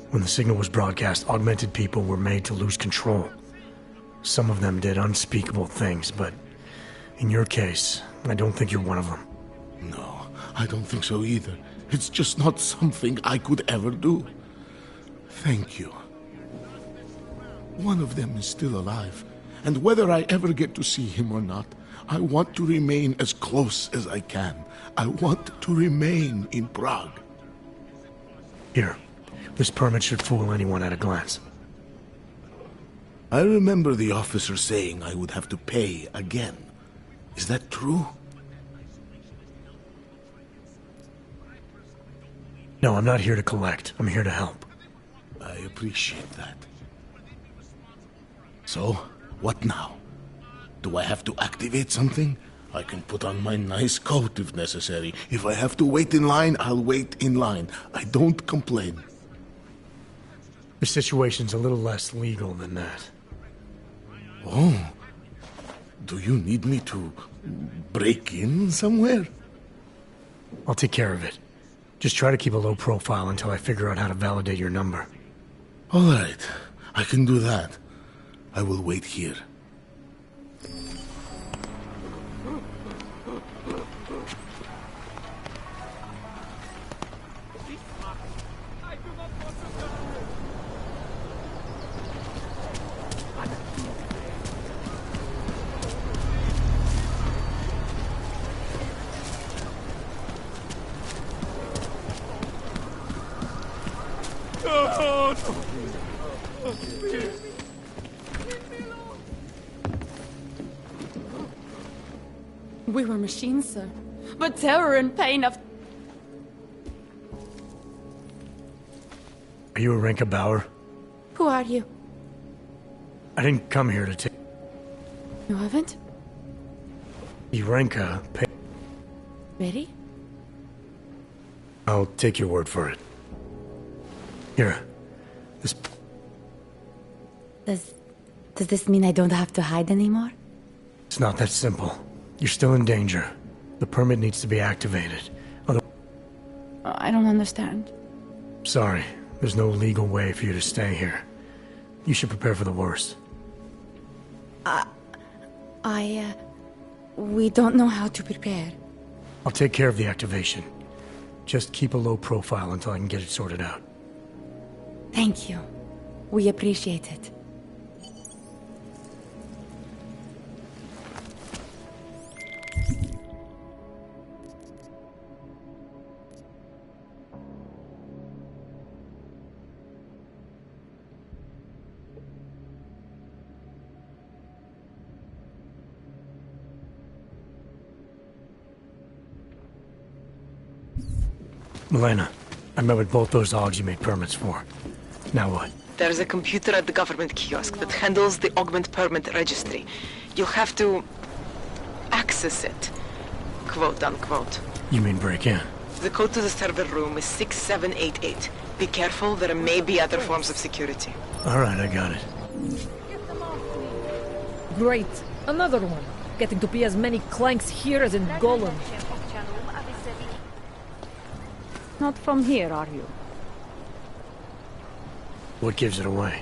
When the signal was broadcast, augmented people were made to lose control. Some of them did unspeakable things, but in your case, I don't think you're one of them. No, I don't think so either. It's just not something I could ever do. Thank you. One of them is still alive, and whether I ever get to see him or not, I want to remain as close as I can. I want to remain in Prague. Here, this permit should fool anyone at a glance. I remember the officer saying I would have to pay again. Is that true? No, I'm not here to collect. I'm here to help. I appreciate that. So, what now? Do I have to activate something? I can put on my nice coat if necessary. If I have to wait in line, I'll wait in line. I don't complain. The situation's a little less legal than that. Oh. Do you need me to break in somewhere? I'll take care of it. Just try to keep a low profile until I figure out how to validate your number. All right, I can do that. I will wait here. We were machines, sir. But terror and pain have... Are you Arenka Bauer? Who are you? I didn't come here to take... You haven't? Arenka... Ready? I'll take your word for it. Here. This... Does this mean I don't have to hide anymore? It's not that simple. You're still in danger. The permit needs to be activated. I don't understand. Sorry. There's no legal way for you to stay here. You should prepare for the worst. We don't know how to prepare. I'll take care of the activation. Just keep a low profile until I can get it sorted out. Thank you. We appreciate it. Milena, I met with both those dogs you made permits for. Now what? There's a computer at the government kiosk that handles the augment permit registry. You'll have to access it, quote unquote. You mean break in? The code to the server room is 6788. Be careful, there may be other forms of security. Alright, I got it. Great. Another one. Getting to be as many clanks here as in Golem. Not from here, are you? What gives it away?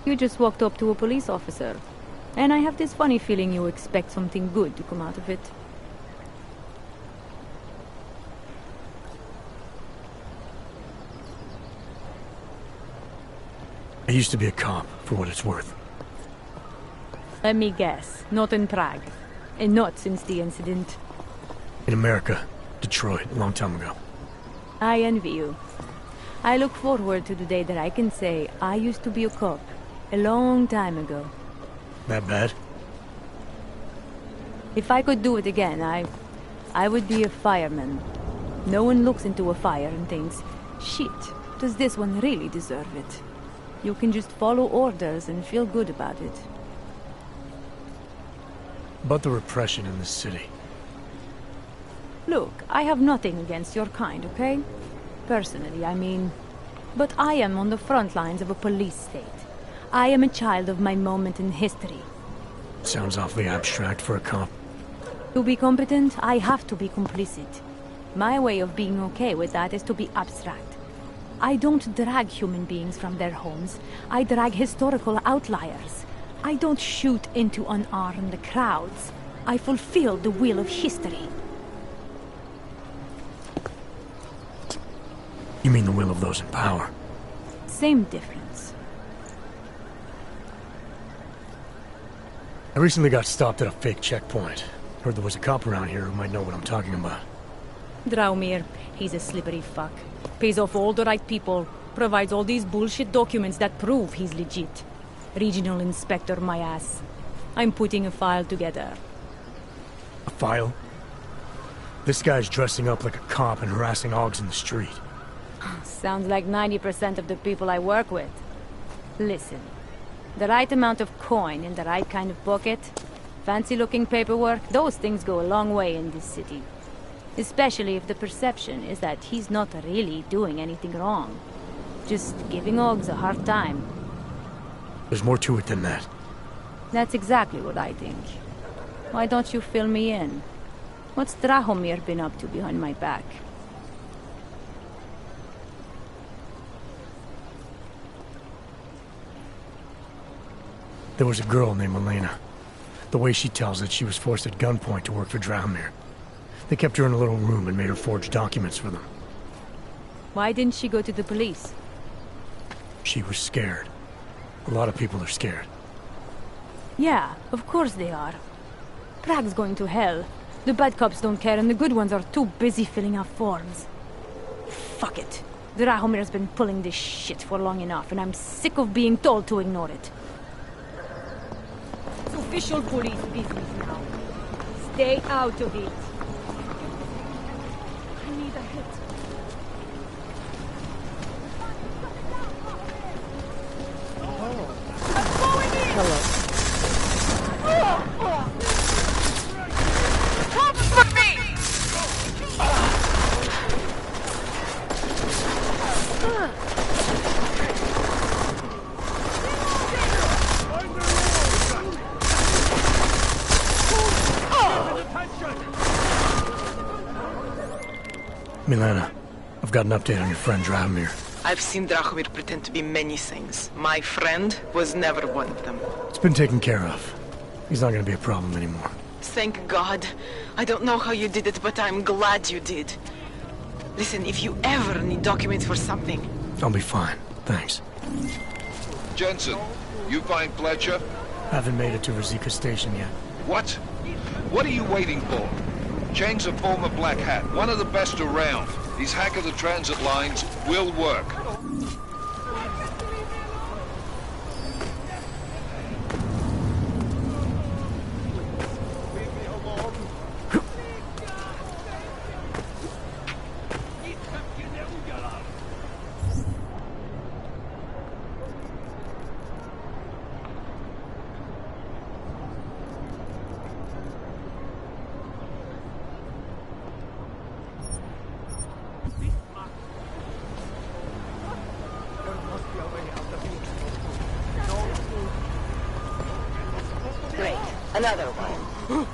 You just walked up to a police officer. And I have this funny feeling you expect something good to come out of it. I used to be a cop, for what it's worth. Let me guess. Not in Prague. And not since the incident. In America. Detroit, a long time ago. I envy you. I look forward to the day that I can say I used to be a cop. A long time ago. That bad? If I could do it again, I would be a fireman. No one looks into a fire and thinks, shit, does this one really deserve it? You can just follow orders and feel good about it. About the repression in this city. Look, I have nothing against your kind, okay? Personally, I mean. But I am on the front lines of a police state. I am a child of my moment in history. Sounds awfully abstract for a cop. To be competent, I have to be complicit. My way of being okay with that is to be abstract. I don't drag human beings from their homes. I drag historical outliers. I don't shoot into unarmed crowds. I fulfill the will of history. You mean the will of those in power? Same difference. I recently got stopped at a fake checkpoint. Heard there was a cop around here who might know what I'm talking about. Draumir, he's a slippery fuck. Pays off all the right people. Provides all these bullshit documents that prove he's legit. Regional inspector, my ass. I'm putting a file together. A file? This guy's dressing up like a cop and harassing Augs in the street. Sounds like 90% of the people I work with. Listen, the right amount of coin in the right kind of pocket, fancy-looking paperwork, those things go a long way in this city. Especially if the perception is that he's not really doing anything wrong. Just giving Augs a hard time. There's more to it than that. That's exactly what I think. Why don't you fill me in? What's Drahomir been up to behind my back? There was a girl named Elena. The way she tells it, she was forced at gunpoint to work for Drahomir. They kept her in a little room and made her forge documents for them. Why didn't she go to the police? She was scared. A lot of people are scared. Yeah, of course they are. Prague's going to hell. The bad cops don't care and the good ones are too busy filling out forms. Fuck it. Drahomir's been pulling this shit for long enough and I'm sick of being told to ignore it. It's official police business now. Stay out of it. I need a hit. Hello. Milena, I've got an update on your friend Drahomir. I've seen Drahomir pretend to be many things. My friend was never one of them. It's been taken care of. He's not gonna be a problem anymore. Thank God. I don't know how you did it, but I'm glad you did. Listen, if you ever need documents for something... I'll be fine, thanks. Jensen, you find Fletcher? Haven't made it to Rizika Station yet. What? What are you waiting for? Chang's a former Black Hat, one of the best around. His hack of the transit lines will work. Great. Another one.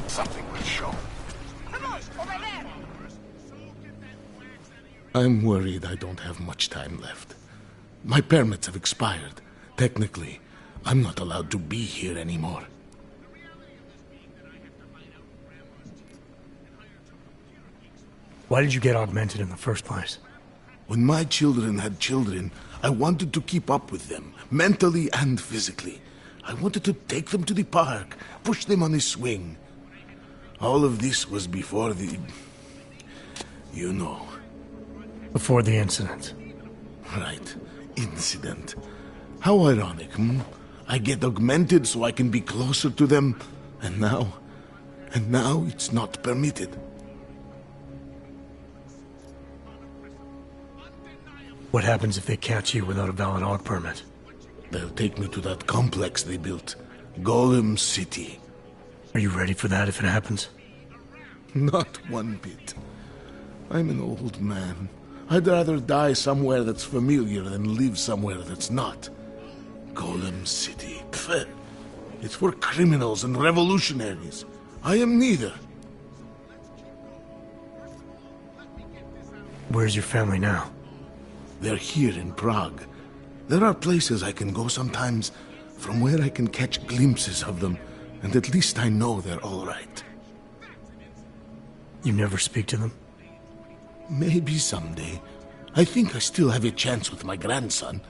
Something will show. I'm worried I don't have much time left. My permits have expired. Technically, I'm not allowed to be here anymore. Why did you get augmented in the first place? When my children had children, I wanted to keep up with them, mentally and physically. I wanted to take them to the park, push them on a swing. All of this was before the... you know. Before the incident. Right. Incident. How ironic, hmm? I get augmented so I can be closer to them, and now it's not permitted. What happens if they catch you without a valid AUG permit? They'll take me to that complex they built. Golem City. Are you ready for that if it happens? Not one bit. I'm an old man. I'd rather die somewhere that's familiar than live somewhere that's not. Golem City. Pfft. It's for criminals and revolutionaries. I am neither. Where's your family now? They're here in Prague. There are places I can go sometimes, from where I can catch glimpses of them, and at least I know they're all right. You never speak to them? Maybe someday. I think I still have a chance with my grandson.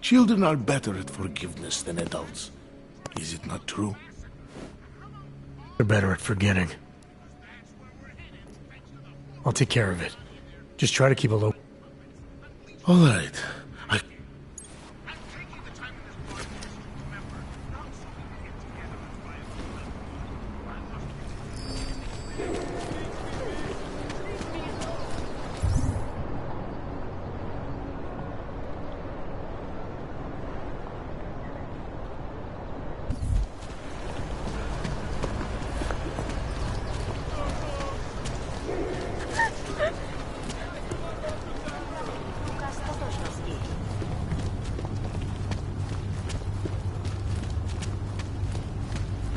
Children are better at forgiveness than adults. Is it not true? They're better at forgetting. I'll take care of it. Just try to keep a low... All right.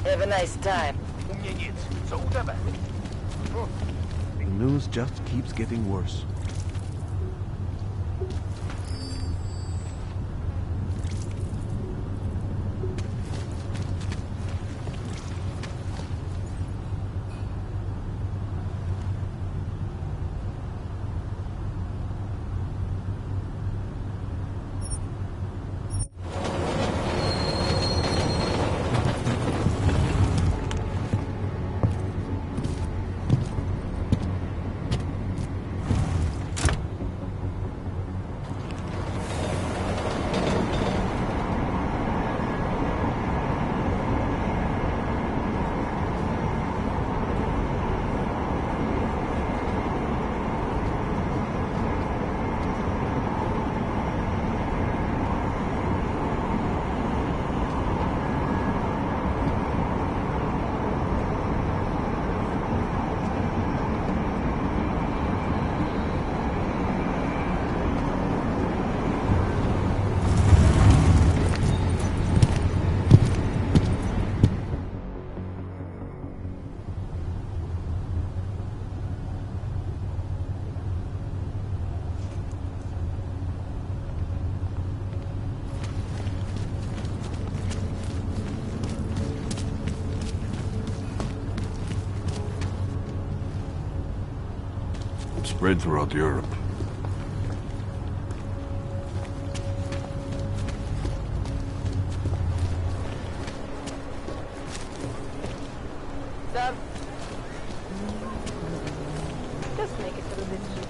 Have a nice time. The news just keeps getting worse. spread throughout Europe. Sir? Just make it a little bit cheap.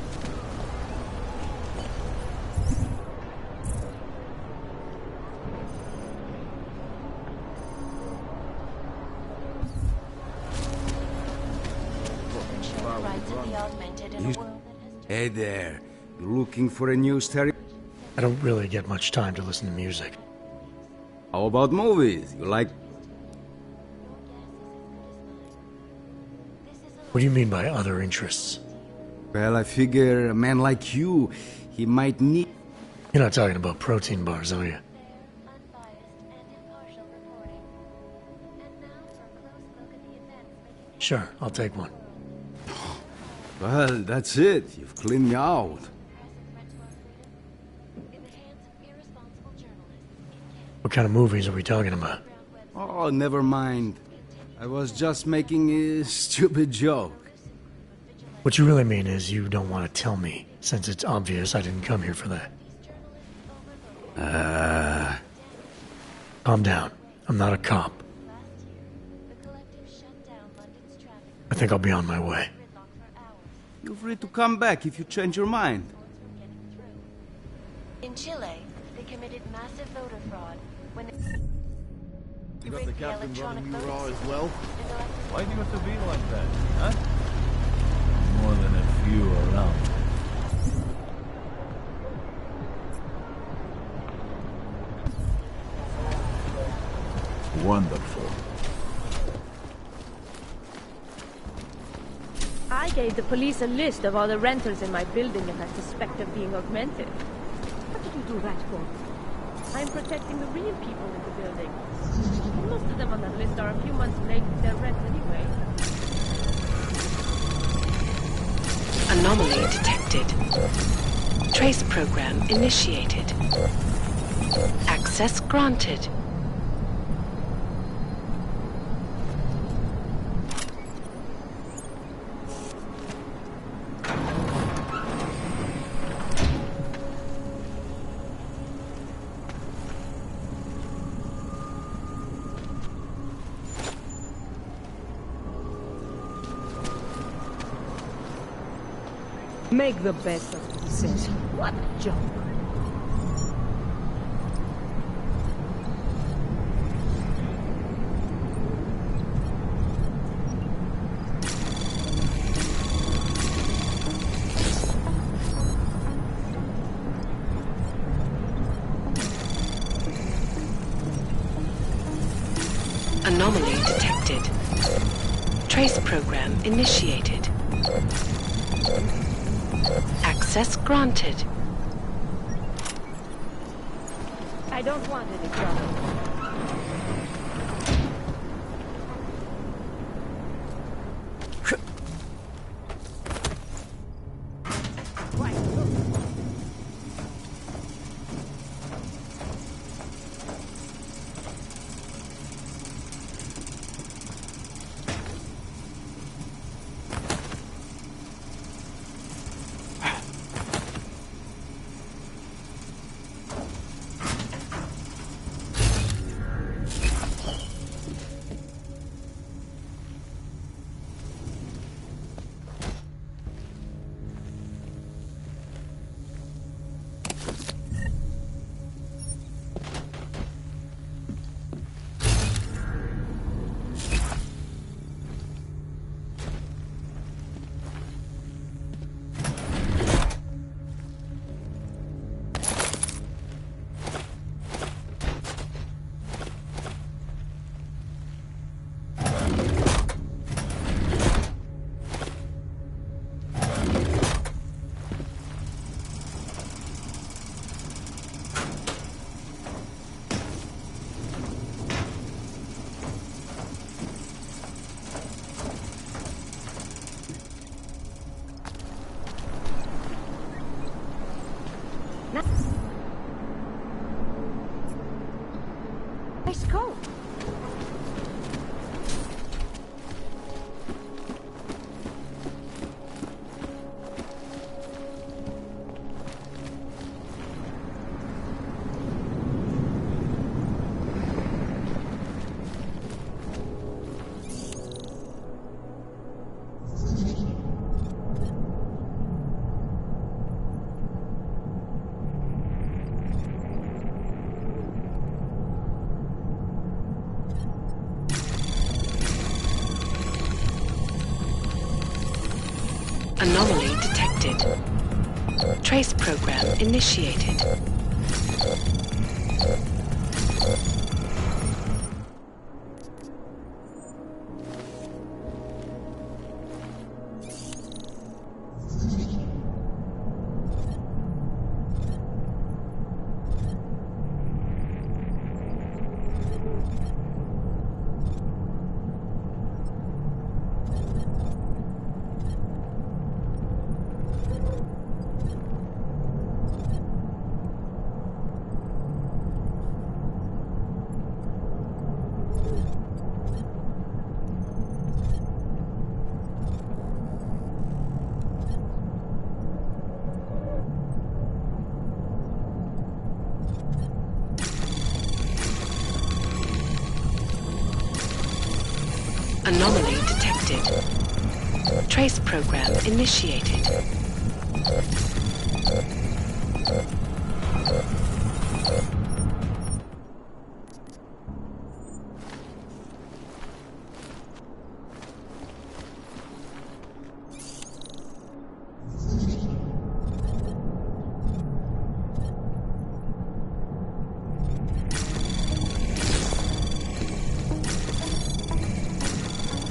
Hey there. You looking for a new stereo? I don't really get much time to listen to music. How about movies? You like... What do you mean by other interests? Well, I figure a man like you, he might need... You're not talking about protein bars, are you? Sure, I'll take one. Well, that's it. You've cleaned me out. What kind of movies are we talking about? Oh, never mind. I was just making a stupid joke. What you really mean is you don't want to tell me, since it's obvious I didn't come here for that. Calm down. I'm not a cop. I think I'll be on my way. You're free to come back if you change your mind. In Chile, they committed massive voter fraud when they... You got the captain running you raw as well? Why do you have to be like that, huh? More than a few around. Wonderful. I gave the police a list of all the renters in my building that I suspect of being augmented. What did you do that for? I'm protecting the real people in the building. Most of them on that list are a few months late with their rent anyway. Anomaly detected. Trace program initiated. Access granted. Make the best of it, he says. What a joke. Anomaly detected. Trace program initiated. Access granted. I don't want any trouble. Nice coat. Trace program initiated. Anomaly detected. Trace program initiated.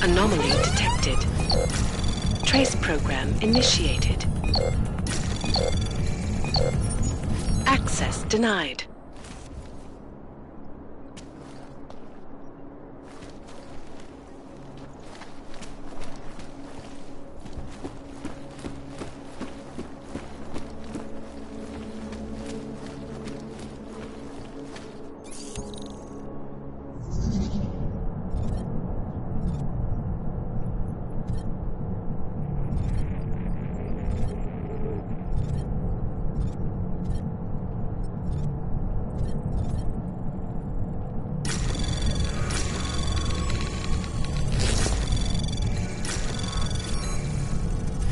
Anomaly detected. Trace program initiated. Access denied.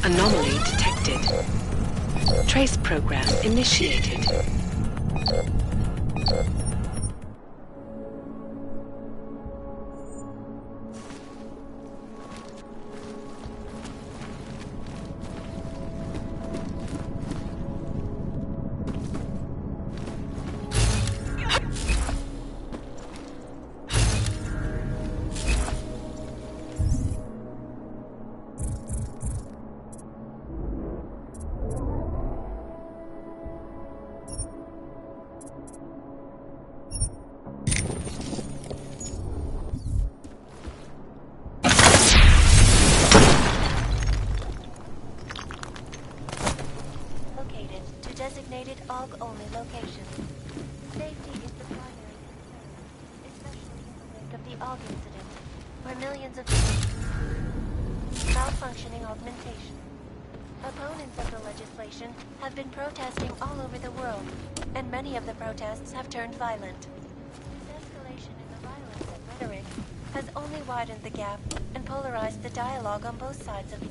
Anomaly detected. Trace program initiated. Located to designated AUG-only locations. Safety is the primary concern, especially in the wake of the AUG incident, where millions of malfunctioning augmentation. Opponents of the legislation have been protesting all over the world, and many of the protests have turned violent. This escalation in the violence and rhetoric has only widened the gap and polarized the dialogue on both sides of the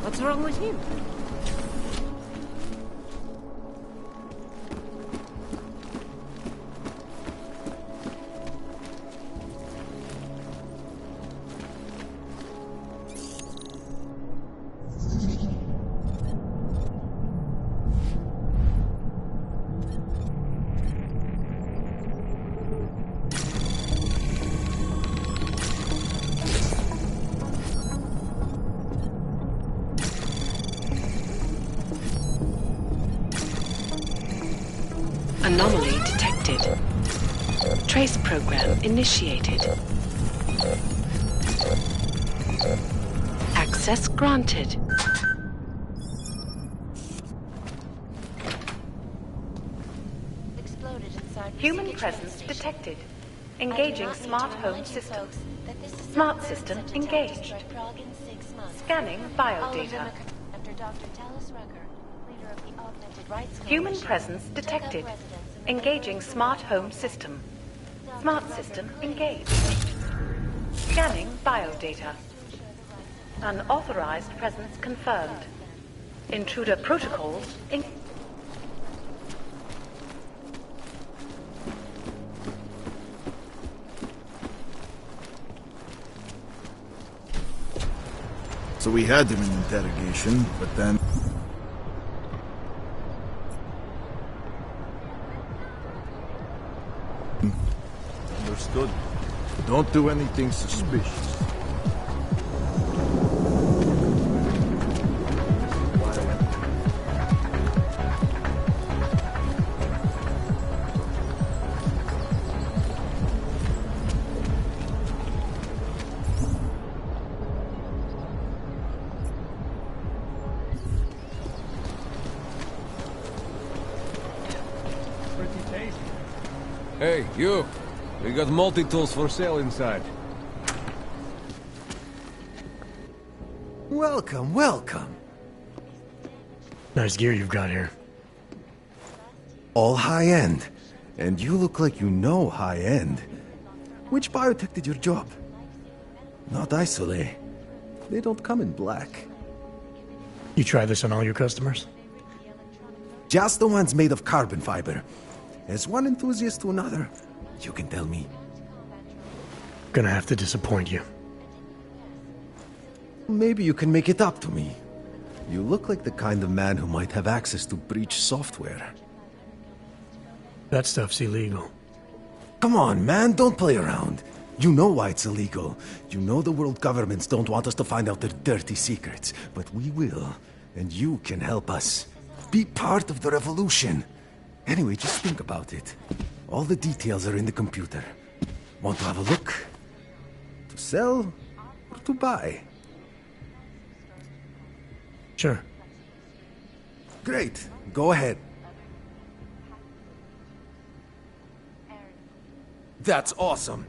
What's wrong with him? Anomaly detected. Trace program initiated. Access granted. Human presence detected. Engaging smart home system. Smart system engaged. Scanning biodata. Human presence detected. Engaging smart home system. Smart system engaged. Scanning biodata. Unauthorized presence confirmed. Intruder protocols in... So we had him in interrogation, but then... Understood. Don't do anything suspicious. Hey, you! We got multi-tools for sale inside. Welcome, welcome. Nice gear you've got here. All high-end. And you look like you know high-end. Which biotech did your job? Not Isolate. They don't come in black. You try this on all your customers? Just the ones made of carbon fiber. As one enthusiast to another, you can tell me. Gonna have to disappoint you. Maybe you can make it up to me. You look like the kind of man who might have access to breach software. That stuff's illegal. Come on, man, don't play around. You know why it's illegal. You know the world governments don't want us to find out their dirty secrets. But we will, and you can help us. Be part of the revolution. Anyway, just think about it. All the details are in the computer. Want to have a look? To sell or to buy? Sure. Great. Go ahead. That's awesome.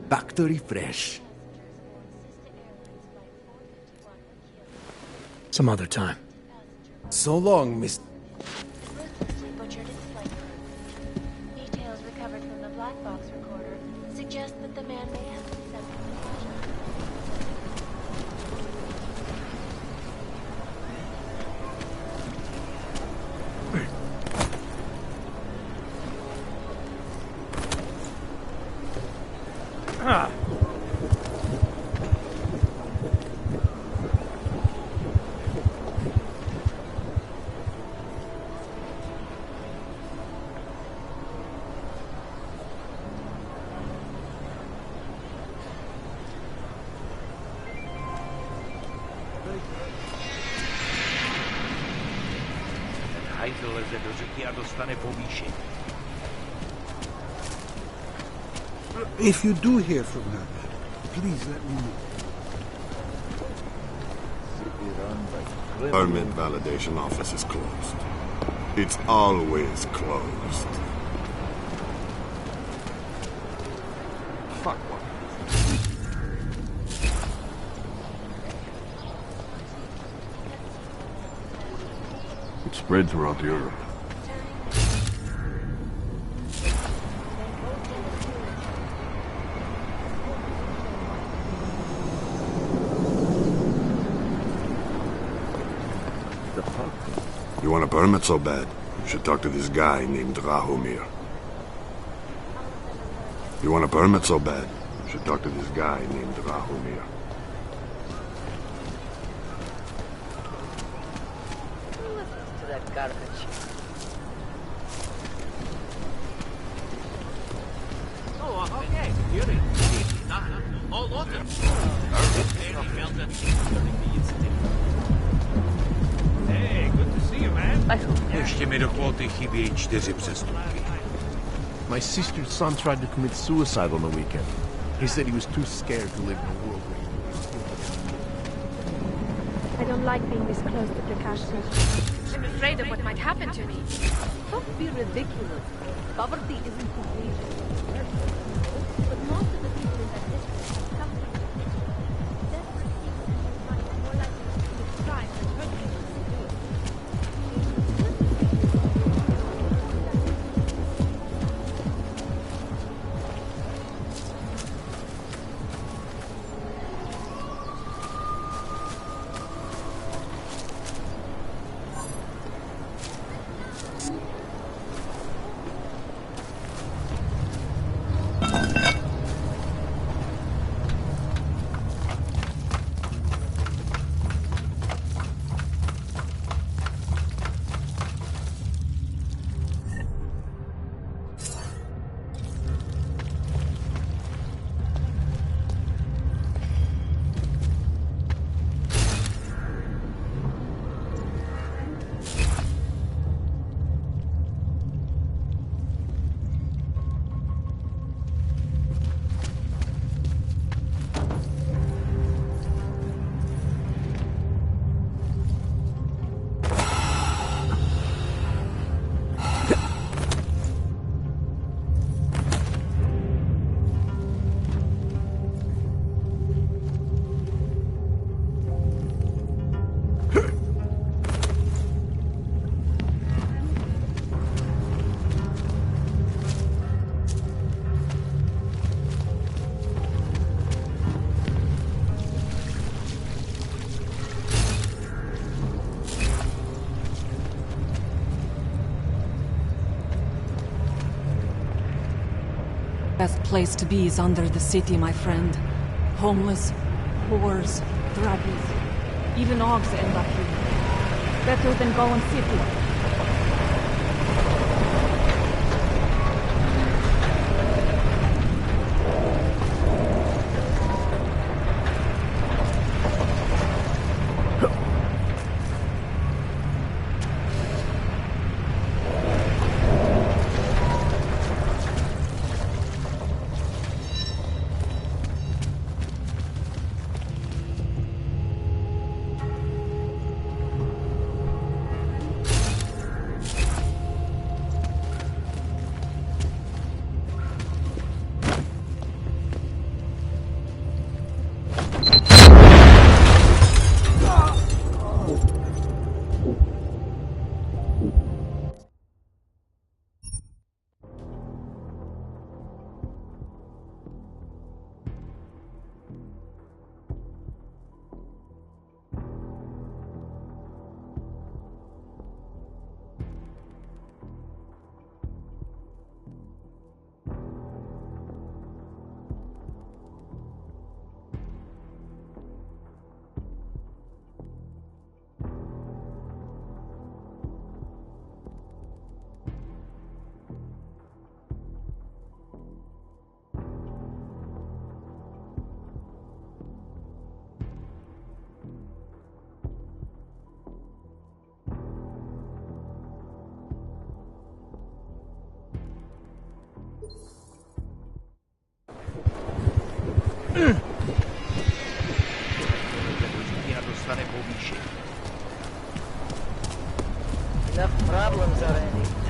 Back to refresh. Some other time. So long, Miss... Butchered its flight crew. Details recovered from the black box recorder suggest that the man may have been sent from Ah. vyleze do řeky a dostane povýšení. If you do hear from her, please let me know. Permit validation office is closed. It's always closed. Fuck what? It spread throughout Europe. You want a permit so bad? You should talk to this guy named Rahomir. You want a permit so bad? You should talk to this guy named Rahomir. To that garbage. Oh, okay. Yuri. All of them. Hey, good to see you, man. Ještě mi do kvóty chybějí 4 přestupky. My sister's son tried to commit suicide on the weekend. He said he was too scared to live in a world where I don't like being this close to the castle. I'm afraid of what might happen to me. Don't be ridiculous. Poverty isn't contagious. But most of the people in that district have something. Desperate people find it more likely to commit crime and hurt people than do it. Best place to be is under the city, my friend. Homeless, whores, druggies. Even hogs end up here. Better than going city. dostane povýšení. Enough problems already.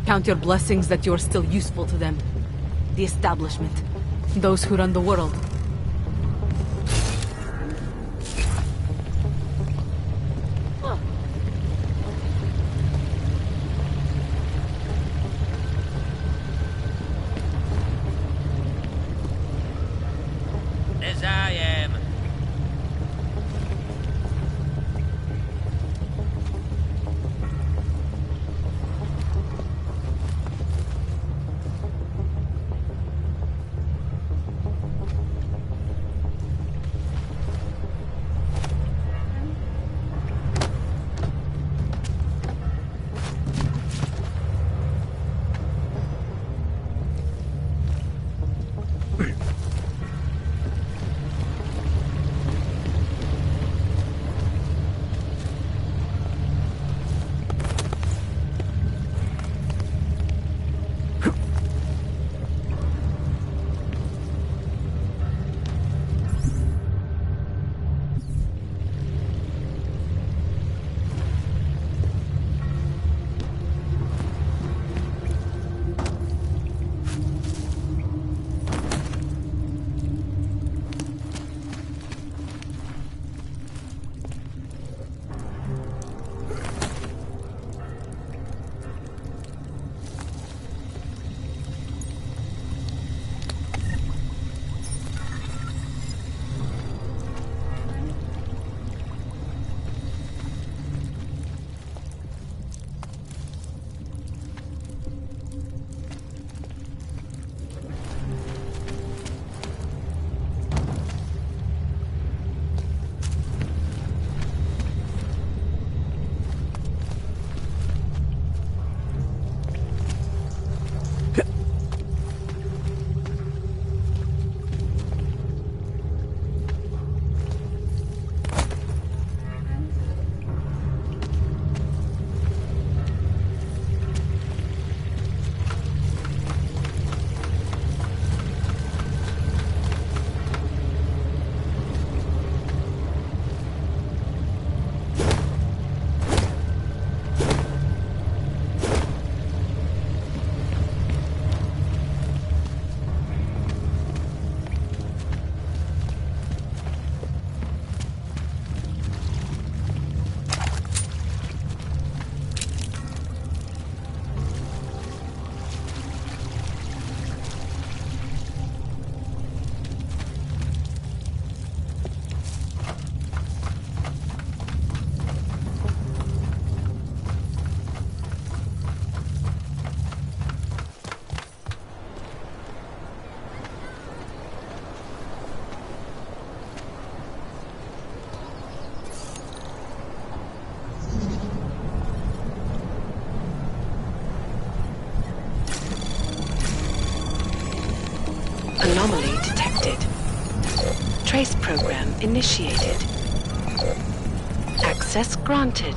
Count your blessings that you're still useful to them. The establishment. Those who run the world. As I am. initiated. Access granted.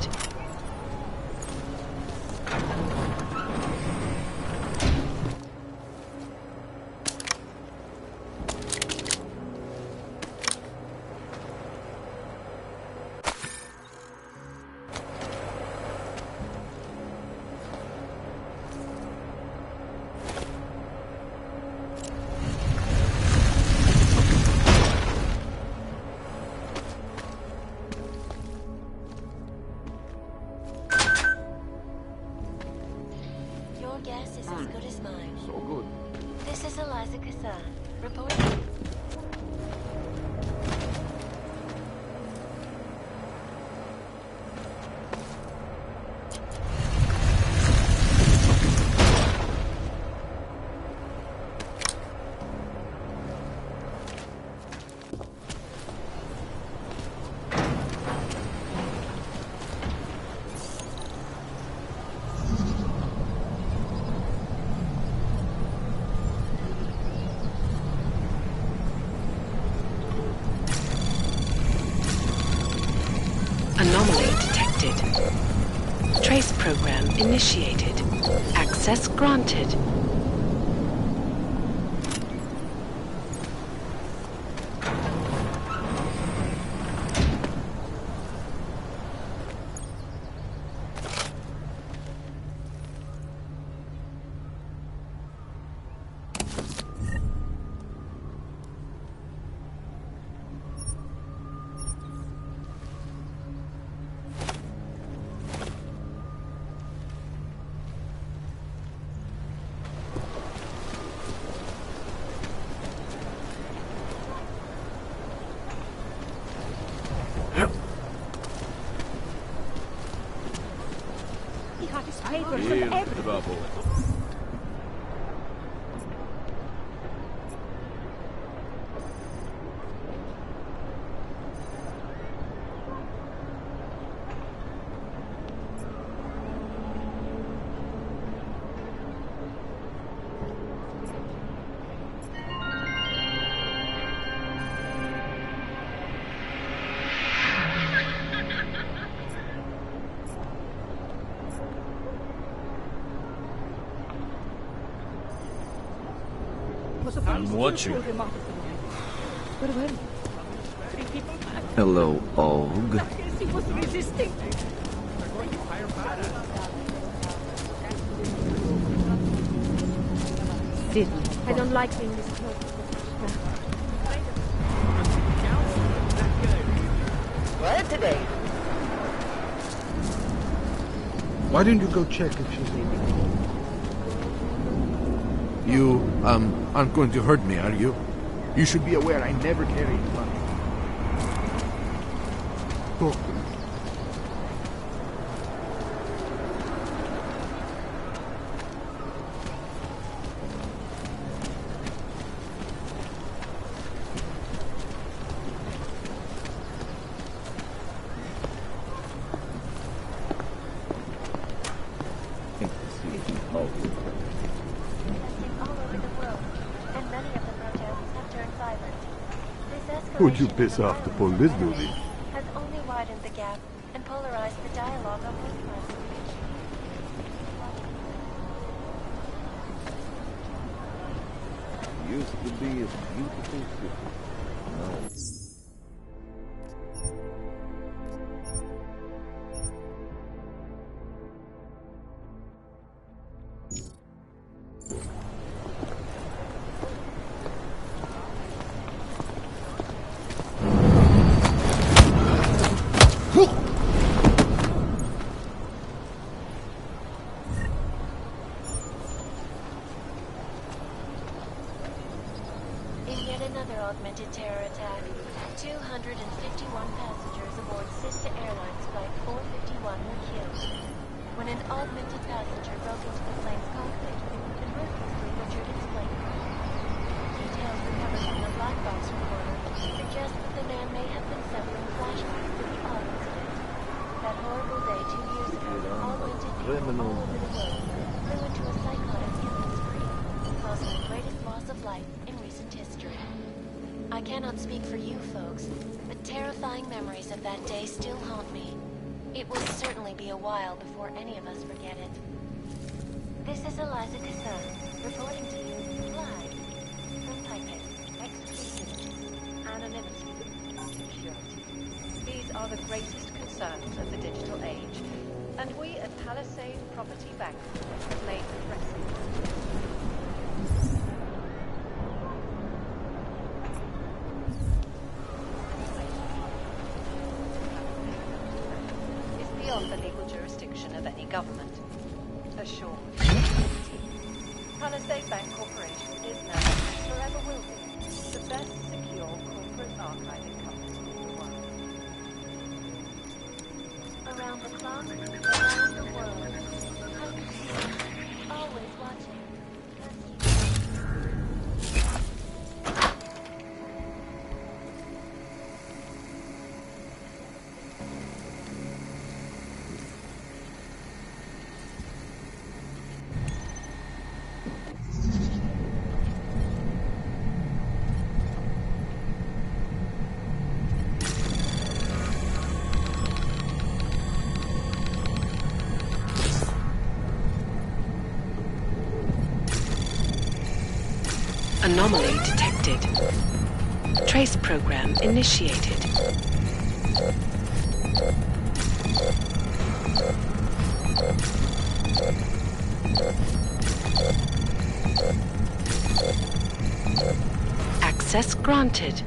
Your guess is as good as mine. So good. This is Eliza Kassan, reporting. Anomaly detected. Trace program initiated. Access granted. He got his papers Real from everywhere. trouble. I'm watching. Hello, Og. He was resisting. Sydney. I don't like being this close. What today? Why didn't you go check if she's leaving? You, aren't going to hurt me, are you? You should be aware I never carry money. Talk to me. Who'd you piss off to pull this duty? Has only widened the gap and polarized the dialogue on both sides. Used to be a beautiful city. Now In yet another augmented terror attack, 251 passengers aboard sister airlines flight 451 were killed when an augmented passenger broke into the plane's cockpit and ruthlessly butchered its plane. Details recovered from the black box recorder suggest that the man may have been severing flashbacks to the odd incident. That horrible day 2 years ago, augmented people all over the world flew into a psychotic illness spree, causing the greatest loss of life in recent history. I cannot speak for you folks, but terrifying memories of that day still haunt me. It will certainly be a while before any of us forget it. This is Eliza Cassan, reporting to you live from Taipei. Exclusivity, anonymity, security. These are the greatest concerns of the digital age, and we at Palisade Property Bank have made addressing. Beyond the legal jurisdiction of any government. Assured. Palisade Bank Corporation is now, and forever will be, the best secure corporate archiving company in the world. Around the clock, around the world. How can you see? Always watching. Anomaly detected. Trace program initiated. Access granted.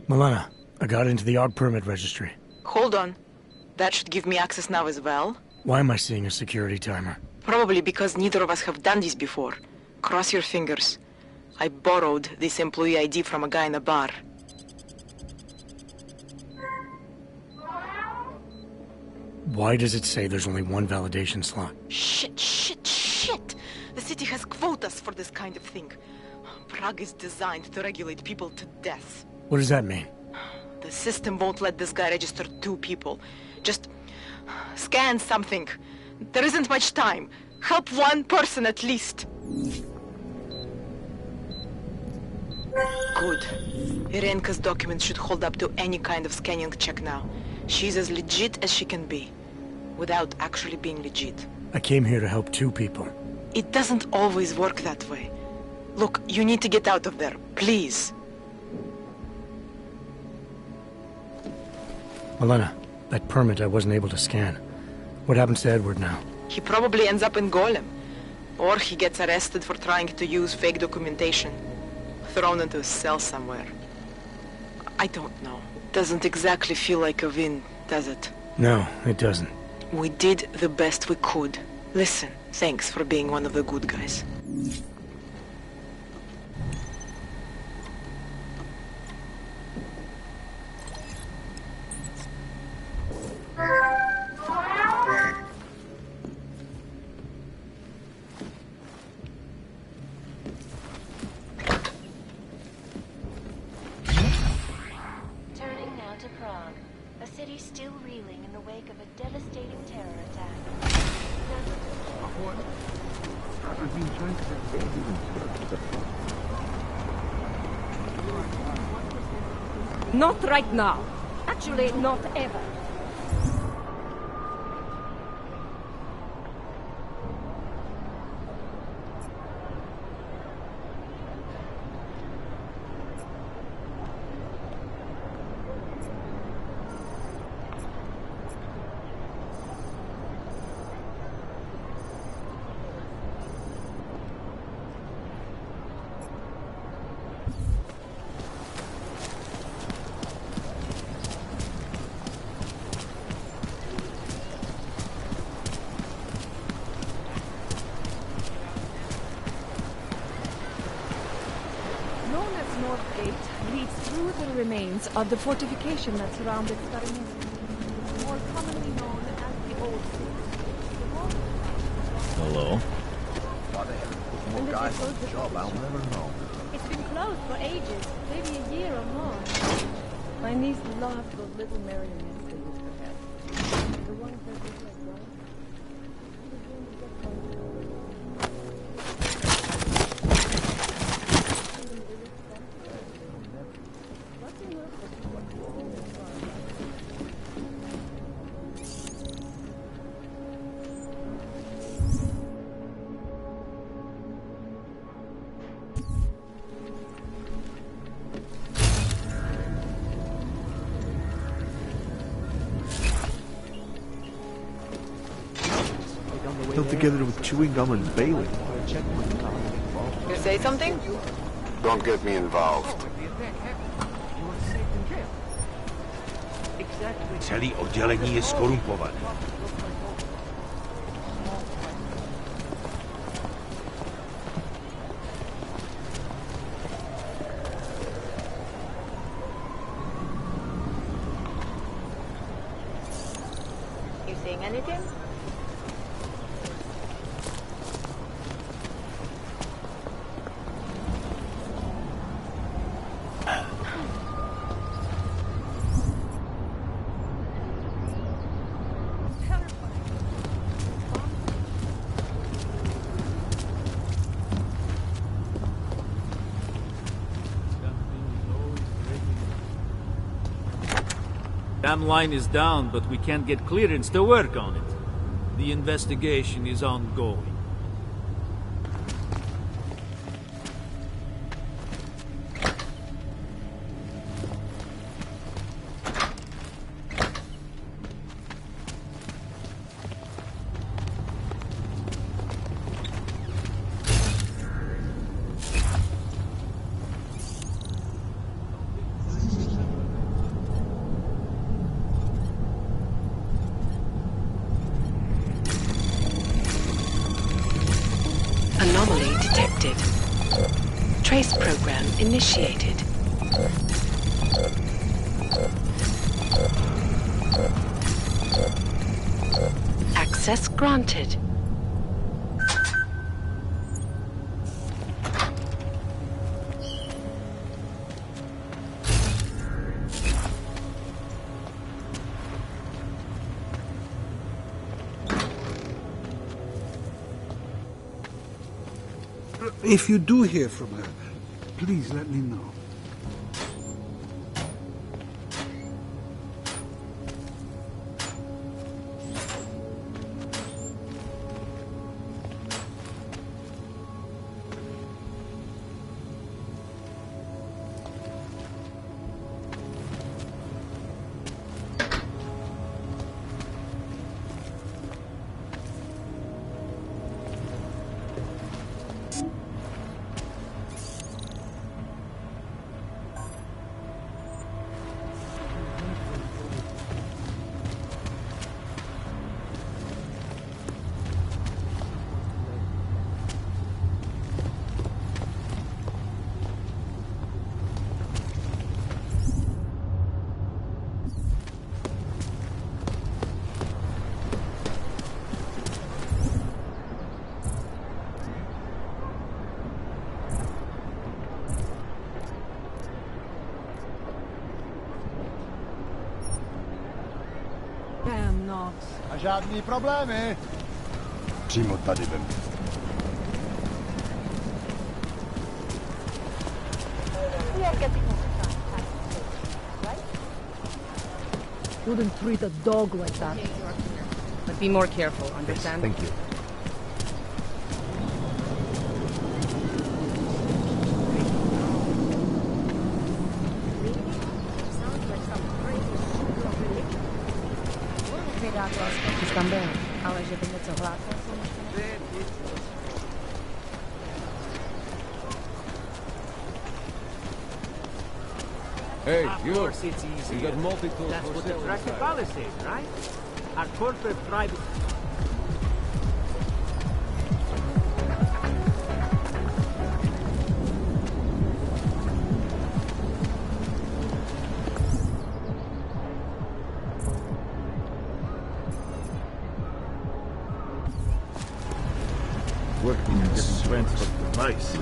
Milena, I got into the AUG permit registry. Hold on. That should give me access now as well. Why am I seeing a security timer? Probably because neither of us have done this before. Cross your fingers. I borrowed this employee ID from a guy in a bar. Why does it say there's only one validation slot? Shit. The city has quotas for this kind of thing. Prague is designed to regulate people to death. What does that mean? The system won't let this guy register 2 people. Just scan something. There isn't much time. Help 1 person at least. Good. Irenka's documents should hold up to any kind of scanning check now. She's as legit as she can be, without actually being legit. I came here to help 2 people. It doesn't always work that way. Look, you need to get out of there, please. Elena, that permit I wasn't able to scan. What happens to Edward now? He probably ends up in Golem. Or he gets arrested for trying to use fake documentation. Thrown into a cell somewhere. I don't know. Doesn't exactly feel like a win, does it? No, it doesn't. We did the best we could. Listen, thanks for being one of the good guys. Turning now to Prague, a city still reeling in the wake of a devastating terror attack. Not right now. Actually, not ever. North Gate leads through the remains of the fortification that surrounded Starinsk, more commonly known as the Old City. Hello? Why they haven't put more guys on the job, I'll never know. It's been closed for ages, maybe a year or more. My niece loved those little marionettes they used to have. The ones that looked like dogs. She was going to get one. Held together with chewing gum and bailing. You say something? Don't get me involved. Celý oddělení je skorumpované. You seeing anything? Dam line is down, but we can't get clearance to work on it. The investigation is ongoing. Anomaly detected. Trace program initiated. Access granted. If you do hear from her, please let me know. Damn Knox. A žádný problémy. Přímo tady ve mně. Wouldn't treat a dog like that. But be more careful, understand? Thank you. Už tam byl, ale že by něco hlásil, Hey, Of you. course it's easy. You got multi-tools That's for what the citizens. Traffic Palisades, right? Our corporate private... Working in different strengths of device.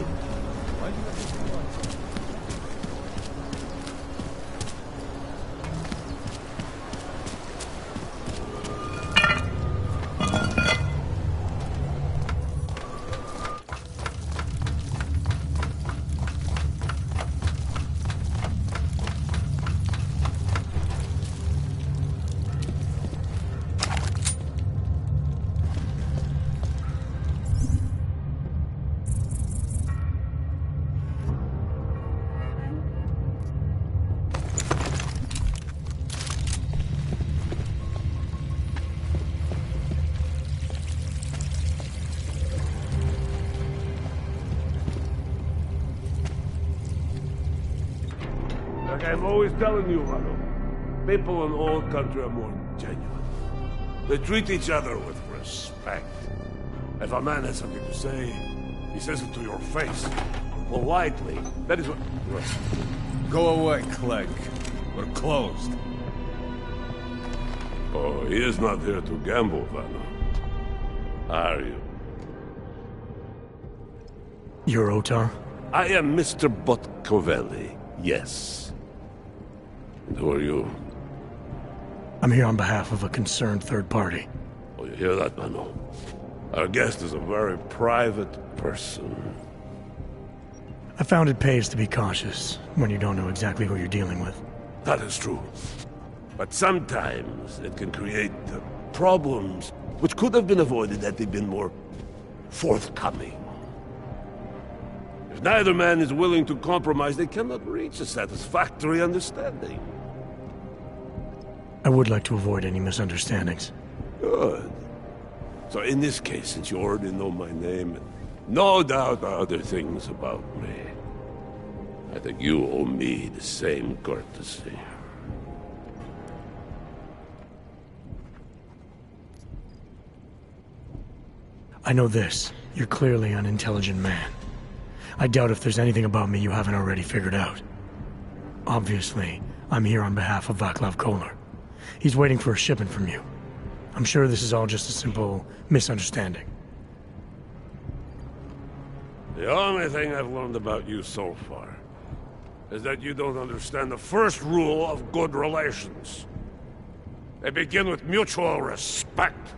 Like I'm always telling you, Rado, people in old country are more genuine. They treat each other with respect. If a man has something to say, he says it to your face. Politely. That is what... Go away, Clegg. We're closed. Oh, he is not here to gamble, Vanna. Are you? You're Otar? I am Mr. Botkovelli, yes. And who are you? I'm here on behalf of a concerned third party. Oh, you hear that, Mano? Our guest is a very private person. I found it pays to be cautious when you don't know exactly who you're dealing with. That is true. But sometimes it can create problems which could have been avoided had they been more forthcoming. If neither man is willing to compromise, they cannot reach a satisfactory understanding. I would like to avoid any misunderstandings. Good. So in this case, since you already know my name, and no doubt other things about me, I think you owe me the same courtesy. I know this. You're clearly an intelligent man. I doubt if there's anything about me you haven't already figured out. Obviously, I'm here on behalf of Vaclav Kolar. He's waiting for a shipment from you. I'm sure this is all just a simple misunderstanding. The only thing I've learned about you so far is that you don't understand the first rule of good relations. They begin with mutual respect.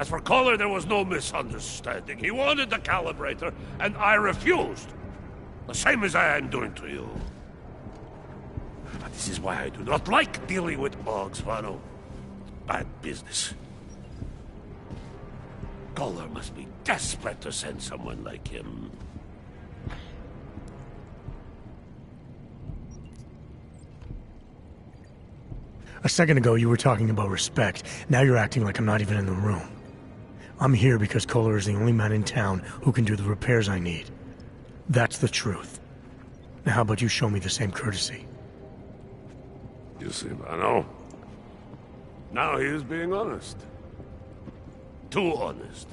As for Kohler, there was no misunderstanding. He wanted the calibrator, and I refused. The same as I am doing to you. This is why I do not like dealing with Augs, Vano. Bad business. Kohler must be desperate to send someone like him. A second ago, you were talking about respect. Now you're acting like I'm not even in the room. I'm here because Kohler is the only man in town who can do the repairs I need. That's the truth. Now how about you show me the same courtesy? You see, Vano? Now he is being honest. Too honest.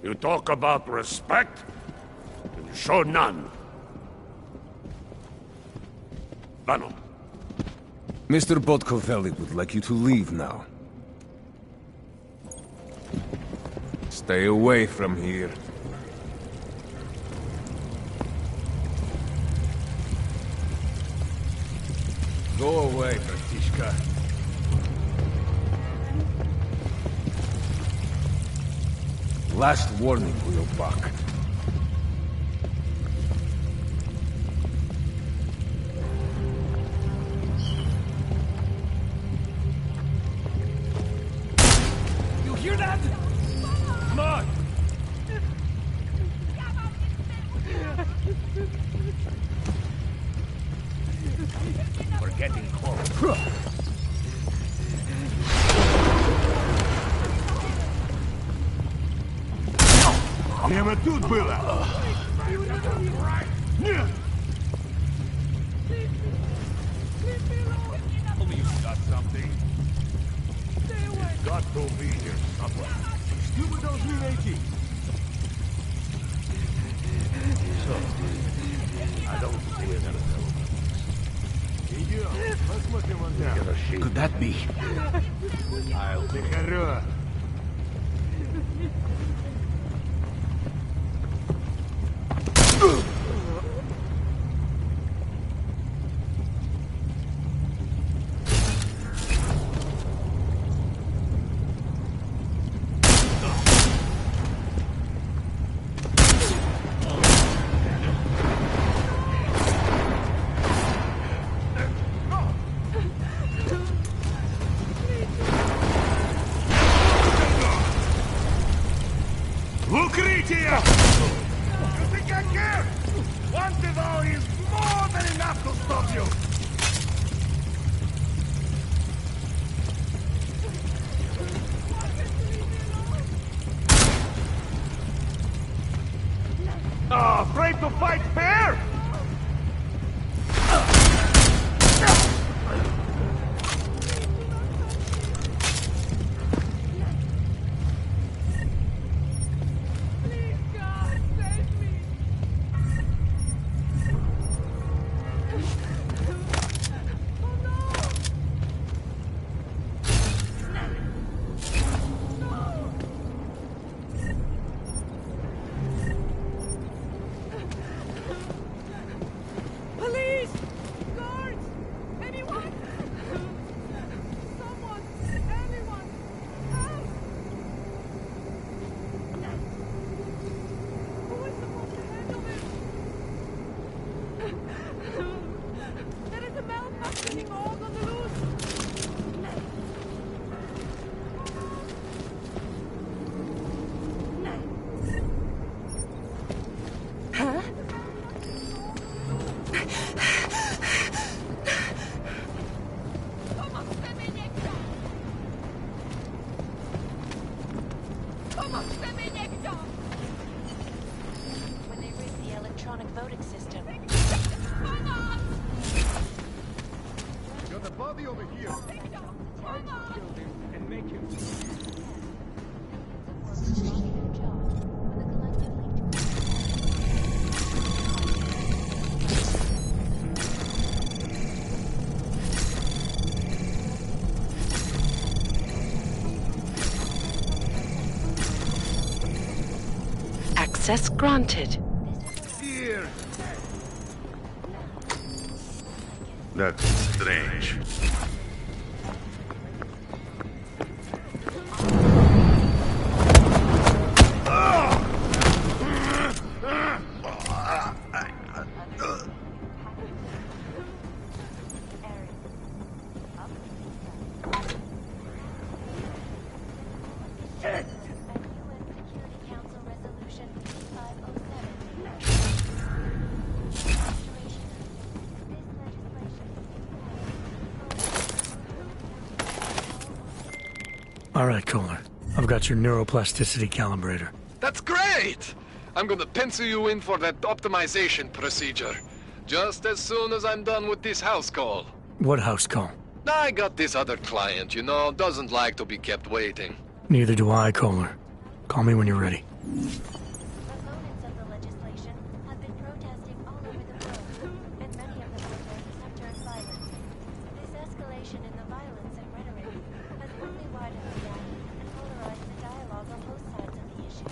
You talk about respect, and you show none. Vano. Mr. Botkovelli would like you to leave now. Stay away from here. Go away, Bratishka. Last warning, Wheelbuck. You hear that? Come on! We're getting close. Прямо тут было! Нет! Tell me you've got something. It's got to be here somewhere. Что мы должны найти? I don't see it. Идем, посмотрим вон там. Could that be? Ты хорош. Укрытие! You think I care? One devour is more than enough to stop you! Afraid to fight fair? Police! Guards! Anyone? Someone! Anyone! Help! Who is supposed to handle this? There is a malfunctioning org on the loose! Huh? When they rigged the electronic voting system. Got a body over here. And make him. Access granted. Here. That's strange. All right, Kohler. I've got your neuroplasticity calibrator. That's great! I'm gonna pencil you in for that optimization procedure. Just as soon as I'm done with this house call. What house call? I got this other client, you know, doesn't like to be kept waiting. Neither do I, Kohler. Call me when you're ready. Opponents of the legislation have been protesting all over the world, and many of the protests have turned violent. This escalation in the violence and rhetoric has only widened the gap and polarized the dialogue on both sides of the issue.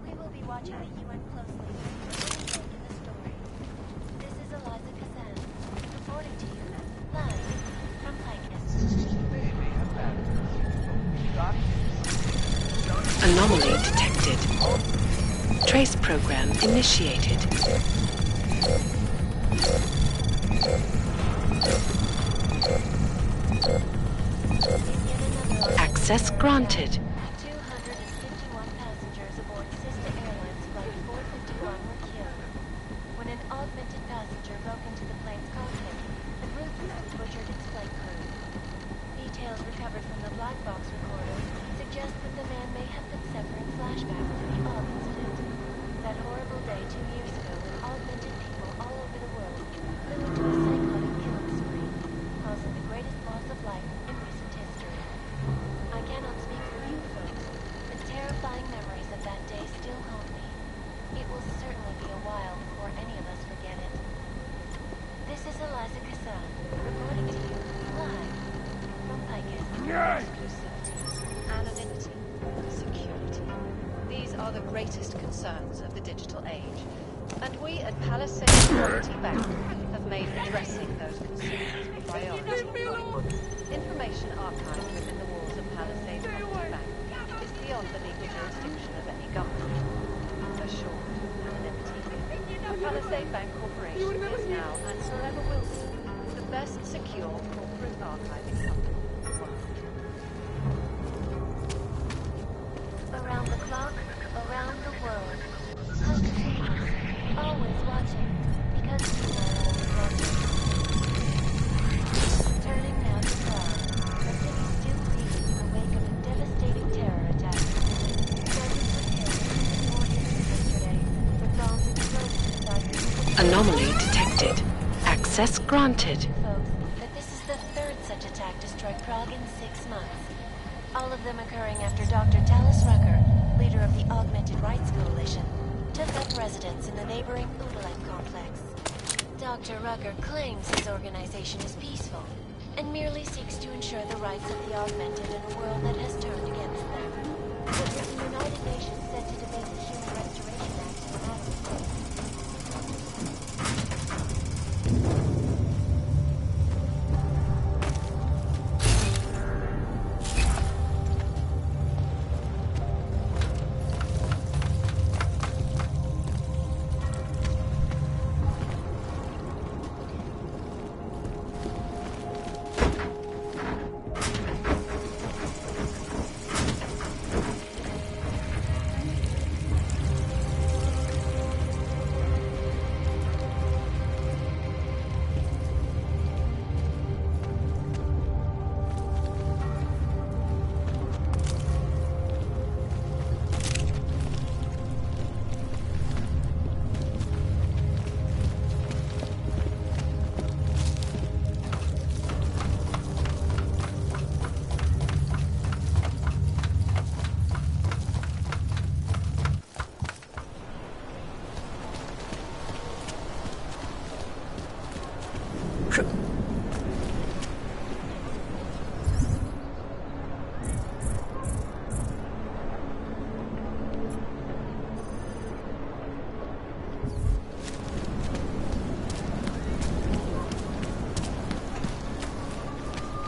We will be watching the UN closely for any break in the story. This is Eliza Kazan, reporting to you live from Lycus. Anomaly detected. Trace program initiated. Access granted. 251 passengers aboard sister airlines flight 451 were killed when an augmented passenger broke into the plane's cockpit and ruthlessly butchered its flight crew. Details recovered from the black box recorder suggest that the man may have been suffering flashbacks to the Aug incident. That horrible day 2 years ago when augmented people all over the world flew into a psychotic killing spree, causing the greatest loss of life in recent history. I cannot speak for you folks, but terrifying memories of that day still haunt me. It will certainly be a while before any of us forget it. This is Eliza Kazan, reporting to you live from Lycus. Exclusivity, anonymity, security. These are the greatest concerns of the digital age. And we at Palisade Property Bank have made addressing those concerns a priority. Information archived within the walls of Palisade Property Bank is beyond the legal jurisdiction of any government. Assured anonymity. Palisade Bank Corporation is now, and forever will be, the best secure corporate archiving company in the world. Around the clock, around the world. Continuous, always watching, because you are always watching. Turning now to Prague, the city still reeling in the wake of a devastating terror attack. Dozens were killed, more even yesterday, with bombs exploded inside the Anomaly detected. Access granted. folks that this is the third such attack to strike Prague in 6 months. All of them occurring after Dr. Talis Rucker, leader of the Augmented Rights Coalition, took up residence in the neighboring Udalek complex. Dr. Rucker claims his organization is peaceful and merely seeks to ensure the rights of the augmented in a world that has turned against them. But with the United Nations set to debate the Human Restoration Act in a matter of days,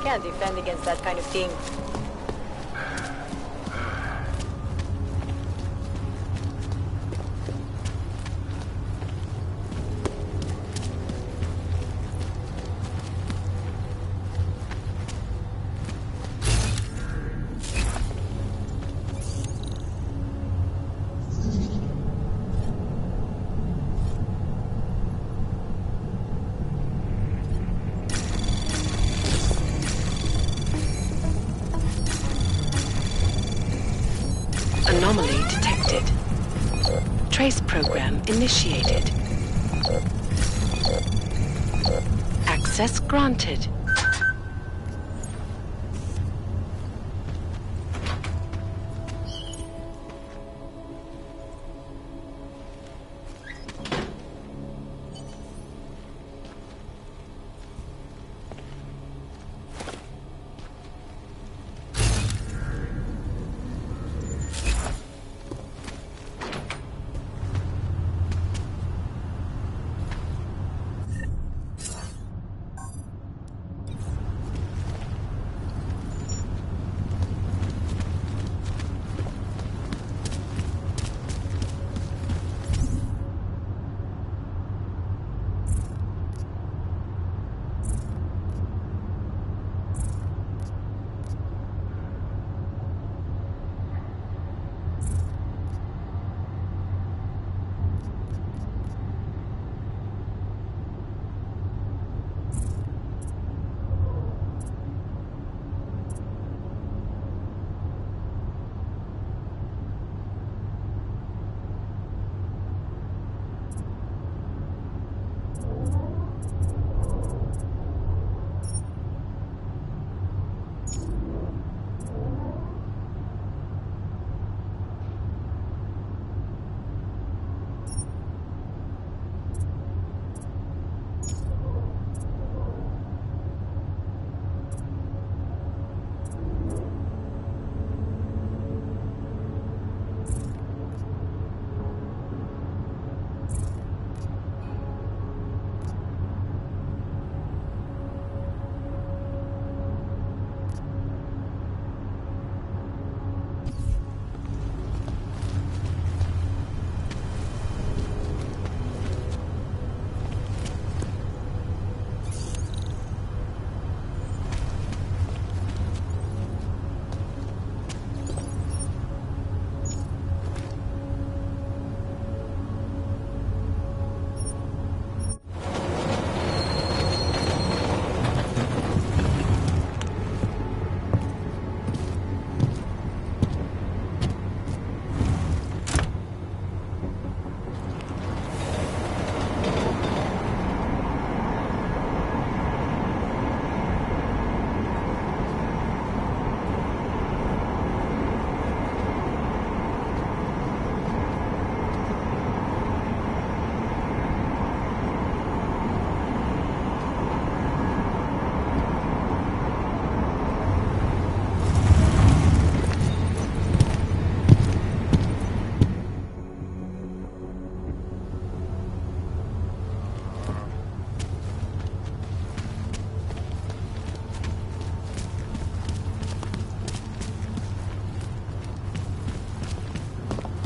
Can't defend against that kind of thing. program initiated. Access granted.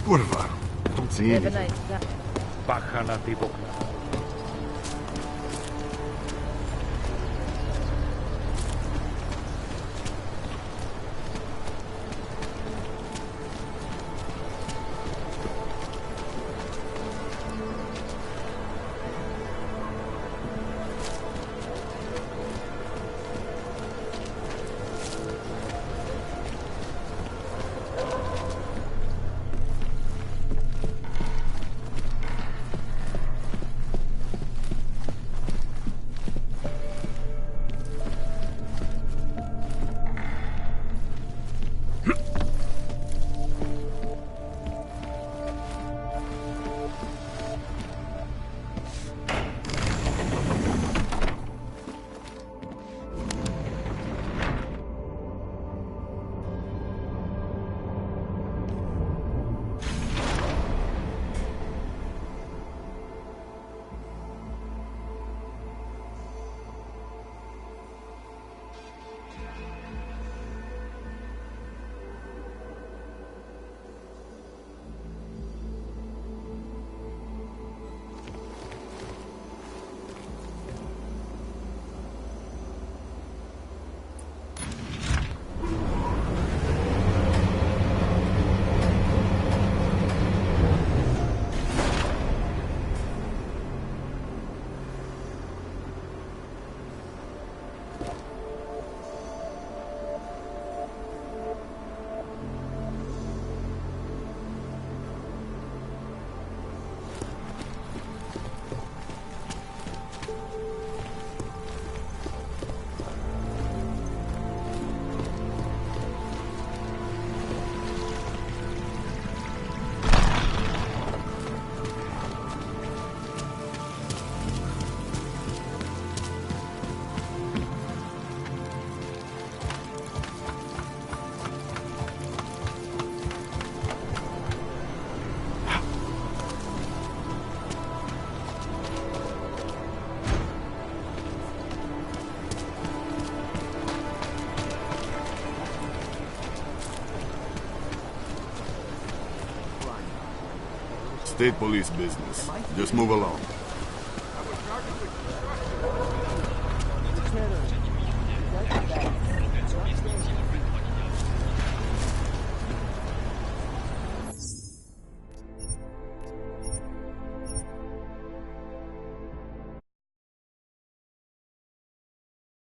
Kurwa, don't see Have a anything. nice time. Baja na ty okna. State police business. Just move along.